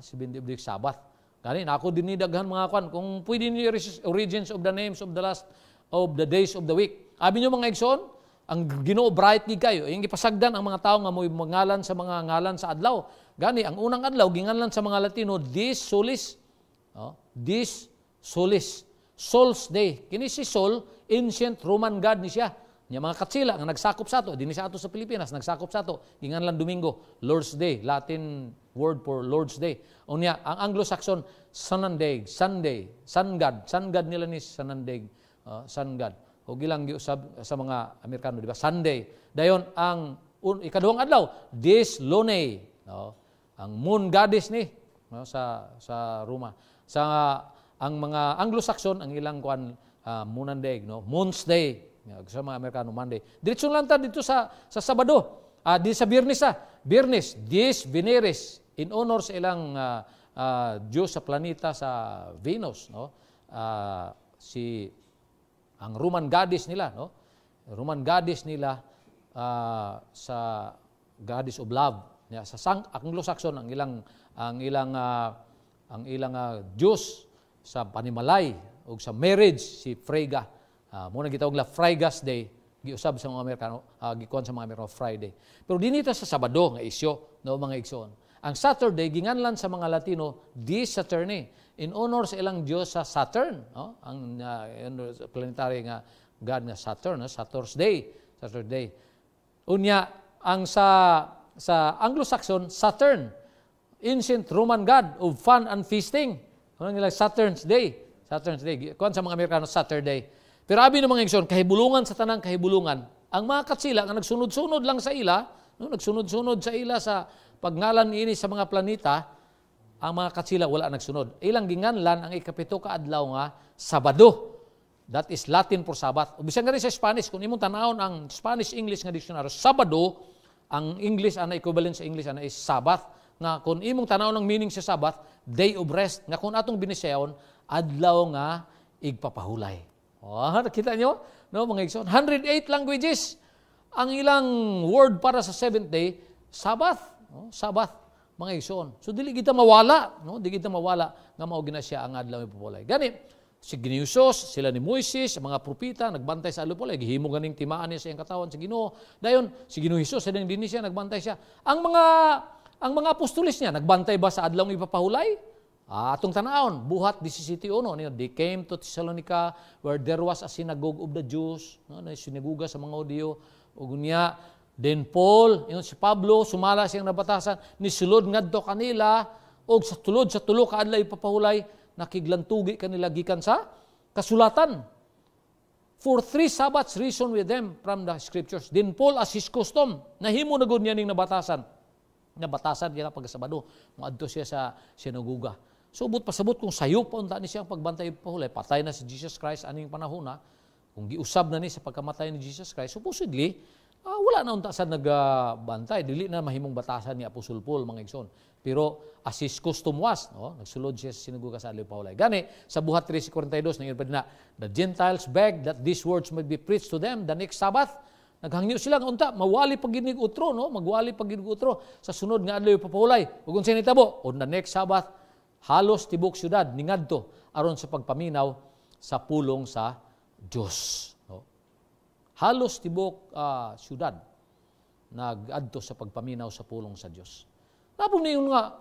7th day of the week, Sabbath. Gani, na ako dinidaghan mga kwan. Kung pwede niyo origins of the names of the last of the days of the week. Abi niyo mga igsoon, ang Ginoo bright ni kayo. Yung ipasagdan ang mga tao nga mo'y mangalan sa mga ngalan sa adlaw. Gani, ang unang adlaw, gingalan sa mga Latino, Dies Solis. Dies Solis. Sol's Day. Kini si Sol, ancient Roman god ni siya. Niya mga katsila nga nagsakop sa ato, dinhi sa ato sa Pilipinas, nagsakop sa ato. Ginganlan Domingo, Lord's Day, Latin word for Lord's Day. Unya, ang Anglo-Saxon, Sunday, Sunday, Sun God. Sun God nila ni Sunday, Sun God. O gilang giusab sa mga Amerikano, di ba? Sunday. Dayon, ang ikaduhang adlaw, Dies Lonae. Ang moon goddess ni sa Roma. Ang mga Anglo-Saxon, ang ilang kuan Monday, Moon's Day. Sa mga Amerikano, Monday. Diretso lang ta dito sa Sabado. Di sa Biyernes Biyernes, Dies Veneris, in honor sa ilang Diyos sa planeta sa Venus. Ang Roman goddess nila. Roman goddess nila sa goddess of love. Sa Anglo-Saxon, ang ilang Diyos sa panimalay o sa marriage, si Freyga. Muna gitawag la Freigas Day, giusab sa mga Amerikano, gikuan sa mga Amerikano Friday. Pero dinito sa Sabado nga isyo, mga igsoon. Ang Saturday ginganlan sa mga Latino Dies Saturni, in honor sa ilang Diyos sa Saturn, ang planetary nga god nga Saturn, Saturday. Unya ang sa Anglo-Saxon, Saturn, ancient Roman god of fun and feasting. Ano nila Saturn's Day. Kuan sa mga Amerikano Saturday. Pero abi ng mga igsoon, kahibulungan sa tanang kahibulungan, ang mga katsila nga nagsunod-sunod lang sa ila, nagsunod-sunod sa ila sa pagngalan niini sa mga planeta, ang mga katsila wala nagsunod. Ilang ginganlan ang ikapito ka adlaw nga Sabado. That is Latin for Sabbath. Bisan nga rin sa Spanish, kung imong tanawon ang Spanish-English nga dictionary, Sabado, ang English ana equivalent sa English ana is Sabbath. Na kung imong tanawon ang meaning sa Sabbath, day of rest. Nga kung atong binisayon, adlaw nga igpapahulay. Nakita nyo? Mga igsoon. 108 languages. Ang ilang word para sa 7th day, Sabbath. Sabbath, mga igsoon. So, dili kita mawala. Dili kita mawala nga mao gina siya ang adlaw ipupulay. Gani, si Giniusos, sila ni Moises, ang mga propita, nagbantay sa alupulay. Gihimo ganing timaan niya sa iyang katawan sa Ginoo. Dayon, si Giniusos, sa din siya, nagbantay siya. Ang mga apostolis niya, nagbantay ba sa adlaw ipapahulay? Atong tanawon, buhat 17:1, they came to Thessalonica where there was a synagogue of the Jews, na sinaguga sa mga Hudiyo. Ug niya, then Paul, si Pablo, sumala siyang nabatasan, nisulod ngadto kanila, og sa tulo ka adlaw ipapahulay, nakiglantugi kanila gikan sa kasulatan. For 3 Sabbaths reason with them from the scriptures. Then Paul, as his custom, nahimo na gud niya ning nabatasan niya pag Sabado, moadto siya sa sinaguga. So, pasabot kung sayo pa unta ni siya ang pagbantay pahulay, patay na si Jesus Christ aning panahon na, kung giusab na ni sa pagkamatay ni Jesus Christ, supposedly, wala na unta sa nagbantay, dili na mahimong batasan ni Apostol Paul, mga igsoon. Pero, as his custom was, nagsulod siya sa sinaguga sa adlaw pahulay. Gani, sa buhat 3:42, nangyari pa na, the Gentiles begged that these words might be preached to them the next Sabbath. Naghangyo sila nga unta, mawali paginig utro, magwali paginig utro sa sunod nga adlaw ipapahulay. Ug unsa nitabo, on the next Sabbath, halos tibok syudad ningadto aron sa pagpaminaw sa pulong sa Dios. Halos tibok syudad nagadto sa pagpaminaw sa pulong sa Dios. Napong niyon nga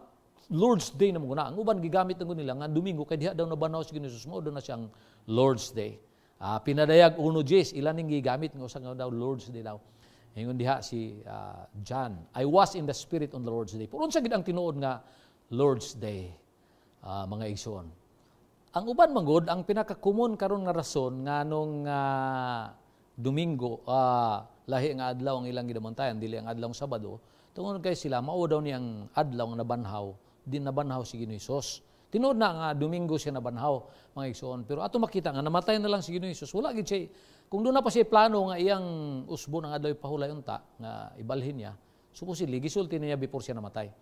Lord's Day na muna. Ang uban gigamit ng nila nga Domingo kay diha daw nabanaw si Jesus mo na siyang Lord's Day. Pinadayag 1:10 ilan ning gigamit nga usa nga daw Lord's Day daw. Ingon diha si John, I was in the Spirit on the Lord's Day. Pero unsa gid ang tinuod nga Lord's Day? Mga igsoon. Ang uban manggod, ang pinaka-common karon nga rason nga nung Domingo, lahi nga adlaw ang ilang gidamantayan, dili ang adlaw Sabado, tungod kay sila mao daw niyang adlaw nga nabanhaw, din nabanhaw si Ginoong Hesus. Tinuod na nga Domingo siya nabanhaw, mga igsoon. Pero ato makita nga namatay na lang si Ginoong Hesus, wala gid siya kung doon na pa siya plano nga iyang usbo ng adlaw pahulay unta nga ibalhin niya, supposedly gisulti niya before siya namatay.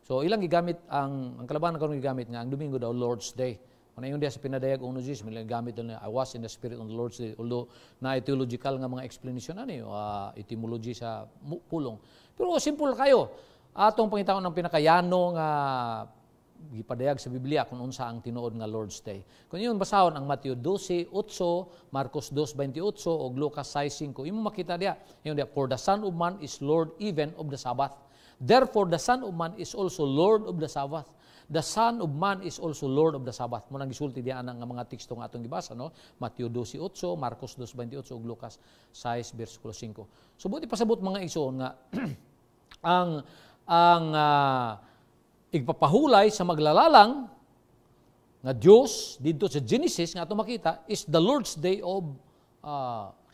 So ilang gigamit ang kalabanan karon gigamit nga ang Domingo daw Lord's Day. Manayon dia sa pinadayag uno Jesus milang gamit na I was in the spirit on the Lord's Day, although na theological nga mga explanation ani etymology sa pulong. Pero simple kayo. Atong pangitaon ng pinakayano nga gipadayag sa Biblia kung unsa ang tinuod nga Lord's Day. Kung yun basahon ang Mateo 12:8, Marcos 2:28 ug Lucas 6:5. Imo makita dia, yun dia, for the Son of Man is Lord even of the Sabbath. Therefore the Son of Man is also Lord of the Sabbath. The Son of Man is also Lord of the Sabbath. Mo nang gisulti diyan ang mga teksto nga atong gibasa, no? Mateo 12:8, Marcos 2:28 ug Lucas 6:5. So buti pasabot mga igsoon nga ang igpapahulay sa maglalalang nga Dios dito sa Genesis nga atong makita is the Lord's Day of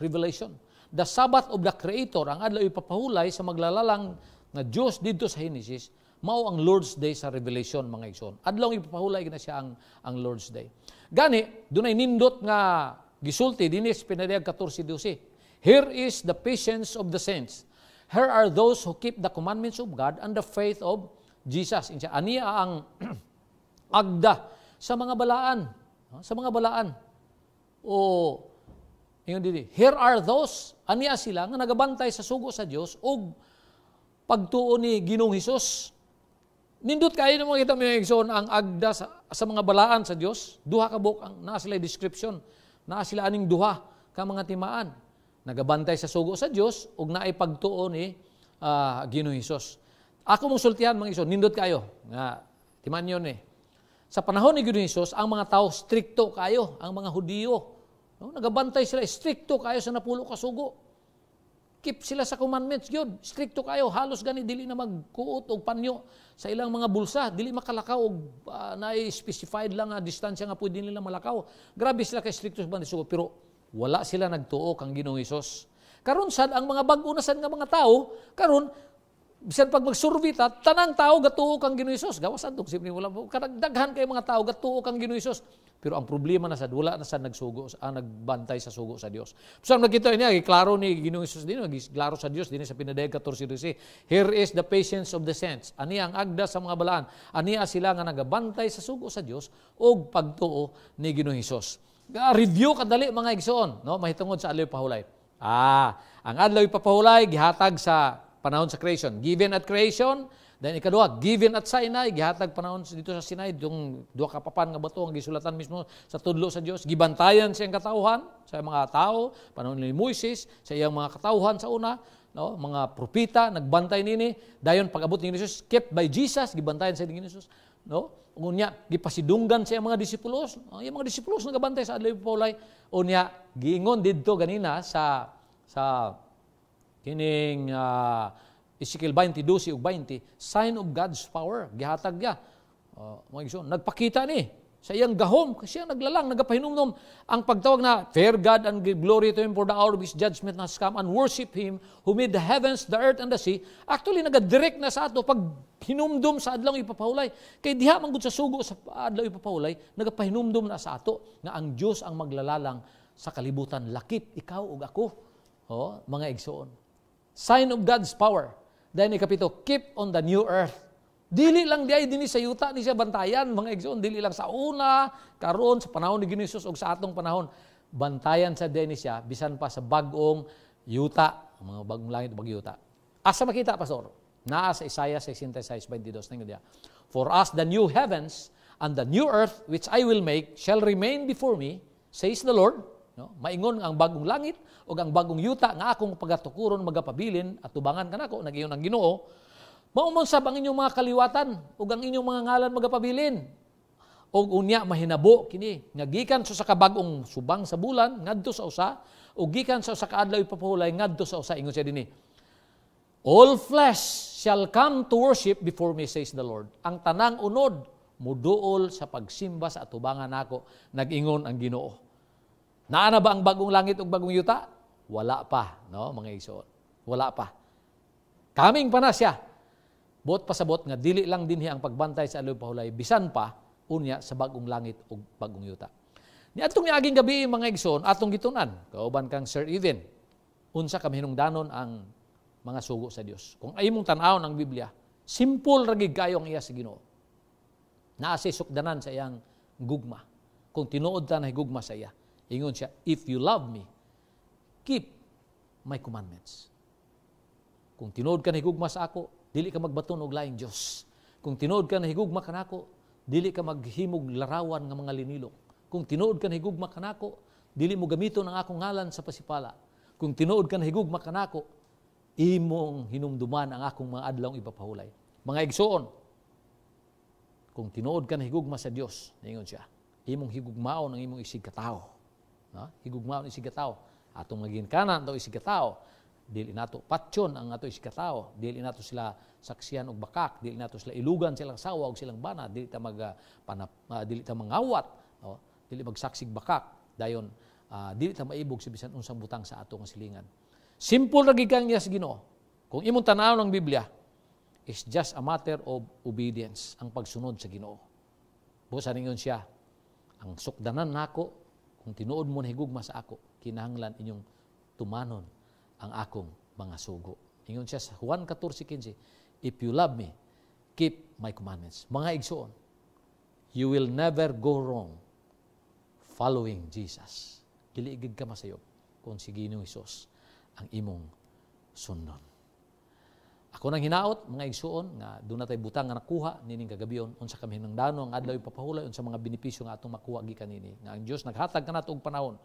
Revelation. The Sabbath of the Creator, ang adlaw ipapahulay sa maglalalang nga Dios dito sa Genesis, mao ang Lord's Day sa Revelation mga igsoon. Adlaw ipapahulay gina siya ang Lord's Day. Gani dunay nindot nga gisulti dinhi sa pinadayag 14:12. Here is the patience of the saints. Here are those who keep the commandments of God and the faith of Jesus. Aniya ang agda sa mga balaan. Sa mga balaan. O, yun dili. Here are those, aniya sila, nga nagabantay sa sugo sa Dios o pagtuo ni Ginoong Hesus. Nindot kayo na makita mo yung igsoon ang agda sa mga balaan sa Dios. Duha ka buk, naa sila description. Naa sila aning duha ka mga timaan. Nagabantay sa sugo sa Dios ug naay pagtuo ni Ginoong Hesus. Ako mong sultihan mga igsoon, nindot kayo. Nga, timan yun Sa panahon ni Ginoong Hesus, ang mga tao stricto kayo, ang mga Hudiyo. No? Nagabantay sila, stricto kayo sa napulo ka sugo. Keep sila sa commandments, yun. Stricto kayo, halos gani, dili na magkuot o panyo sa ilang mga bulsa. Dili makalakaw o na-specified lang nga distansya nga pwede nila malakaw. Grabe sila kay stricto sa bandit sugo, pero wala sila nagtuo kang Ginoong Hesus. Karon sad ang mga bag-o na sad nga mga tao, karon bisan pag magsurbita, tanang tao gatuo kang Ginoong Hesus. Gawasan tong simple wala kadaghan kay mga tao gatuo kang Ginoong Hesus. Pero ang problema na sad wala na sad nagsugo nagbantay sa sugo sa Dios. So nakita niya giklaro ni Ginoong Hesus dinhi, giklaro sa Dios dinhi sa pinadayag 14:12. Here is the patience of the saints. Ani ang agda sa mga balaan. Ani sila nga nagabantay sa sugo sa Dios ug pagtuo ni Ginoong Hesus. Review kadali mga igsoon, no? Mahitungod sa adlaw pahulay. Ang adlaw papahulay gihatag sa panahon sa creation. Given at creation, then ikaduha, given at Sinai, gihatag panahon dito sa Sinai, yung duha ka papan nga bato ang gisulatan mismo sa tudlo sa Dios. Gibantayan sa iyang katauhan, sa mga tao, panahon ni Moises, sa iyang mga katauhan sa una, no? Mga propeta nagbantay nini, dayon pag-abot ni Jesus, kept by Jesus, gibantayan sa ni Jesus, no? Unya gipasidunggan sa iyang mga disipulos, ang iyang mga disipulos nagabantay sa adlaw pahulay. Unya giingon didto ganina sa kining Ezekiel 22 ug 20, sign of God's power, gihatag niya. Nagpakita ni sa iyang gahom, kasi siya naglalang, nagapahinumnom ang pagtawag na, fear God and give glory to Him for the hour of His judgment has come, and worship Him who made the heavens, the earth, and the sea. Actually, nagadirect na sa ato pag hinumdum sa adlaw ipapahulay. Kay diha manggod sa sugo sa adlaw ipapahulay, nagapahinumdum na sa ato nga ang Dios ang maglalalang sa kalibutan. Lakip ikaw ug ako, mga igsoon. Sign of God's power. Dahil ikapito, keep on the new earth. Dili lang diay dinhi sa yuta ni siya bantayan, mga igsoon, dili lang sa una, karon sa panahon ni Ginoong Hesus ug sa atong panahon, bantayan sa dinhi siya bisan pa sa bag-ong yuta, mga bagong langit ug yuta. Asa makita pastor? Naa sa Isaiah 66:22 ning dia. For us the new heavens and the new earth which I will make shall remain before me, says the Lord. No? Maingon ang bagong langit o ang bagong yuta nga akong pagatukuron magapabilin at tubangan kanako nagiyon ang Ginoo. Maumansab ang inyong mga kaliwatan o ang inyong mga ngalan magapabilin. O unya mahinabo kini nga gikan sa kabag-ong subang sa bulan ngadto sa usa o gikan sa kaadlaw ipapahulay ngadto sa usa. Ingon siya dinhi, all flesh shall come to worship before me, says the Lord. Ang tanang unod muduol sa pagsimba sa atubangan nako, nag-ingon ang Ginoo. Naa na ba ang bagong langit ug bagong yuta? Wala pa, no, mga igsoon. Wala pa. Coming pa na siya. Buot pasabot nga dili lang dinhi ang pagbantay sa adlaw pahulay, bisan pa unya sa bagong langit ug bagong yuta. Ni atong aging gabi mga igsoon, atong gitunan, kauban kang Sir Eden, unsa kami hinungdanon ang mga sugo sa Dios. Kung ay mong tan-awon ang Biblia, simple ra gid kayo ang iya sa Ginoo. Naa siya sukdanan sa iyang gugma. Kung tinuod ta na higugma sa iya, ingon siya, if you love me, keep my commandments. Kung tinuod ka na higugma sa ako, dili ka magbaton og laing Dios. Kung tinuod ka na higugma kanako, dili ka maghimog larawan nga mga linilong. Kung tinuod ka na higugma kanako, dili mo gamiton ang akong ngalan sa pasipala. Kung tinuod ka na higugma kanako, imong hinumduman ang akong mga adlawng ipapahulay. Mga igsoon, kung tinuod ka na higugma sa Dios, ningon siya, imong higugmaon ang imong isig katao. Higugmaon isig katao. Atong maging kanan daw isig katao. Dili nato patyon ang ato isig katao. Dili nato sila saksiyan og bakak. Dili nato sila ilugan silang sawa og silang bana. Dili ta dili ta mangawat. Dili magsaksig bakak. Dayon dili ta maibog sa bisan unsang butang sa ato nga silingan. Simple ra gid kang sa Ginoo. Kung imong tan-awon ang Biblia, is just a matter of obedience, ang pagsunod sa Ginoo. Busa ningon siya, ang sukdanan nako, kung tinuod mo na higugma sa ako, kinahanglan inyong tumanon ang akong mga sugo. Ingon siya sa Juan 14:15, if you love me, keep my commandments. Mga igsoon, you will never go wrong following Jesus. Dili gid ka masayop kung si Ginoong Hesus ang imong sundon. Ako nang hinaot, mga igsuon, nga doon natay butang nga nakuha nining kagabion, unsa kami hinungdano ang adlaw ipapahulay, unsa mga benepisyo nga atong makuha gikan nini. Nga ang Dios naghatag kanato og panahon,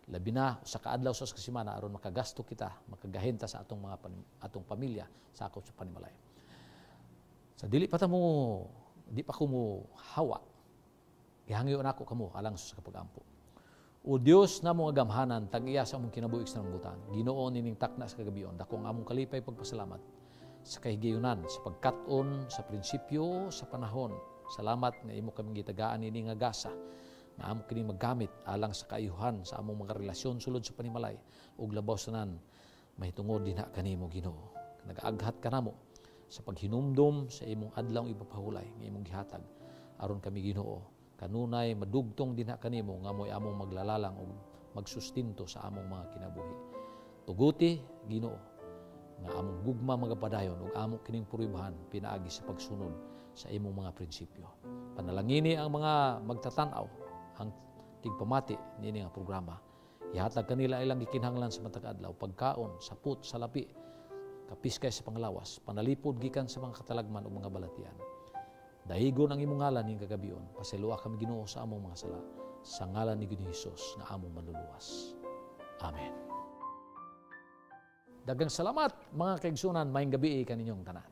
labi na sa kaadlaw sa kasimana aron makagasto kita, makagahenta sa atong mga atong pamilya sa akong sa panimalay. Sa dili pa ko mo hawa, gihangyo nako kamo alang sa kapagampo. O Dios na mga gamhanan, tag-iya sa among kinabuhi sa rambutan. Ginoo nining takna sa kagabion, dakong among kalipay pagpasalamat sa kahigayunan, sa pagkat-on, sa prinsipyo, sa panahon. Salamat nga imo kami gitagaan ini nga gasa, nga amo kini maggamit alang sa kaayuhan sa among mga relasyon sulod sa panimalay ug labaw sanan mahitungod dinha kanimo Ginoo. Nagaaghat kanamo sa paghinumdom sa imong adlaw ipapahulay nga imong gihatag aron kami Ginoo kanunay madugtong dinha kanimo nga moy among maglalalang ug magsustinto sa among mga kinabuhi. Tuguti Ginoo nga among gugma magapadayon ug among kining puribahan pinaagi sa pagsunod sa imong mga prinsipyo. Panalangini ang mga magtatanaw ang tigpamati nini nga programa. Ihatag kanila ilang gikinahanglan sa matag adlaw, pagkaon, saput, salapi, kapiskay sa panglawas, panalipod gikan sa mga katalagman ug mga balatian. Dahigon ang imong ngalan ning kagabion, pasaluwa kami Ginoo sa among mga sala, sa ngalan ni Ginoong Hesus na among manluluwas. Amen. Daghang salamat mga kaigsunan, maayong gabi kaninyong tanan.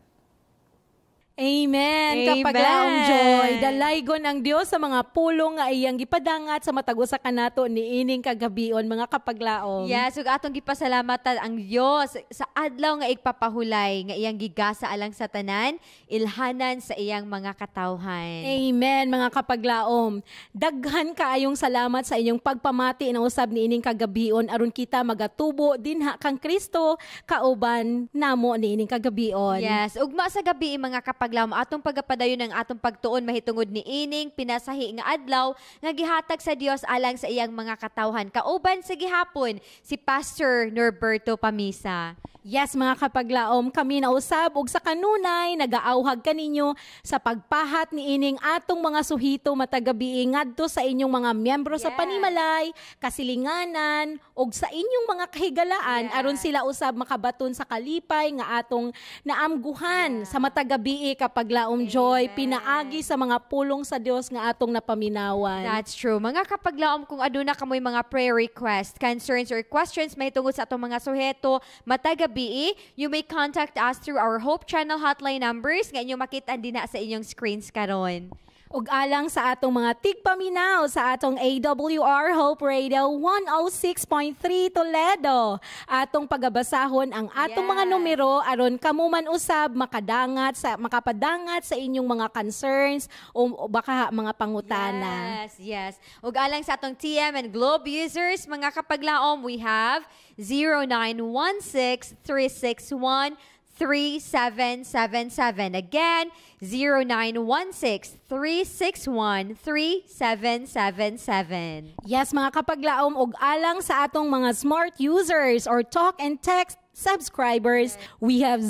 Amen. Amen. Kapaglaom Joy, dalaygon ang Dios sa mga pulong nga iyang gipadangat sa matag usa kanato niining kagabion mga kapaglaom. Yes, ug atong gipasalamatan ang Dios sa adlaw nga igpapahulay nga iyang gigasa alang sa tanan, ilhanan sa iyang mga katawhan. Amen mga kapaglaom. Daghan kaayong salamat sa inyong pagpamati na usab niining kagabion aron kita magatubo dinha kang Kristo kauban namo niining kagabion. Yes, ugma sa gabi mga kapaglaom, atong pagapadayon ng atong pagtuon mahitungod ni ining pinasahi nga adlaw nga gihatag sa Dios alang sa iyang mga katawhan. Kauban sa gihapon si Pastor Norberto Pamisa. Yes, mga kapaglaom, kami na usab ug sa kanunay nagaawhag kaninyo sa pagpahat ni ining atong mga suhito matagabi ngadto sa inyong mga miyembro sa panimalay, kasilinganan ug sa inyong mga kahigalaan aron sila usab makabaton sa kalipay nga atong naamguhan sa matagabi kapaglaom Joy, pinaagi sa mga pulong sa Dios nga atong napaminawan. That's true. Mga kapaglaom, kung aduna kamoy mga prayer requests, concerns or questions mahitungod sa atong mga suheto matagabi, you may contact us through our Hope Channel hotline numbers nga inyo makita din na sa inyong screens karon. Ug alang sa atong mga tigpaminaw sa atong AWR Hope Radio 106.3 Toledo. Atong pagabasahon ang atong mga numero aron kamo man usab makapadangat sa inyong mga concerns o baka mga pangutana. Yes. Ug alang sa atong TM and Globe users, mga kapaglaom, we have 0916-361 3777. Again, 0916-361-3777. Yes, mga kapaglaom, og alang sa atong mga smart users or talk and text subscribers, we have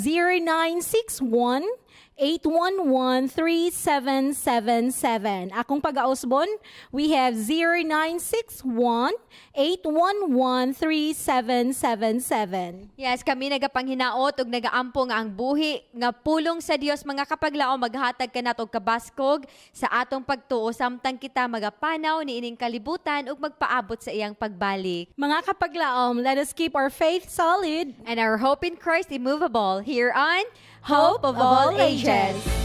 0961-811-3777. Akong pag-ausbon, we have 0961-811-3777. Yes, kami nagapanghinaot ug nagaampo nga ang buhi nga pulong sa Dios mga kapaglaom maghatag kanat og kabaskog sa atong pagtuo samtang kita magapanaw niining kalibutan ug magpaabot sa iyang pagbalik. Mga kapaglaom, let us keep our faith solid And our hope in Christ immovable here on Hope of All Ages.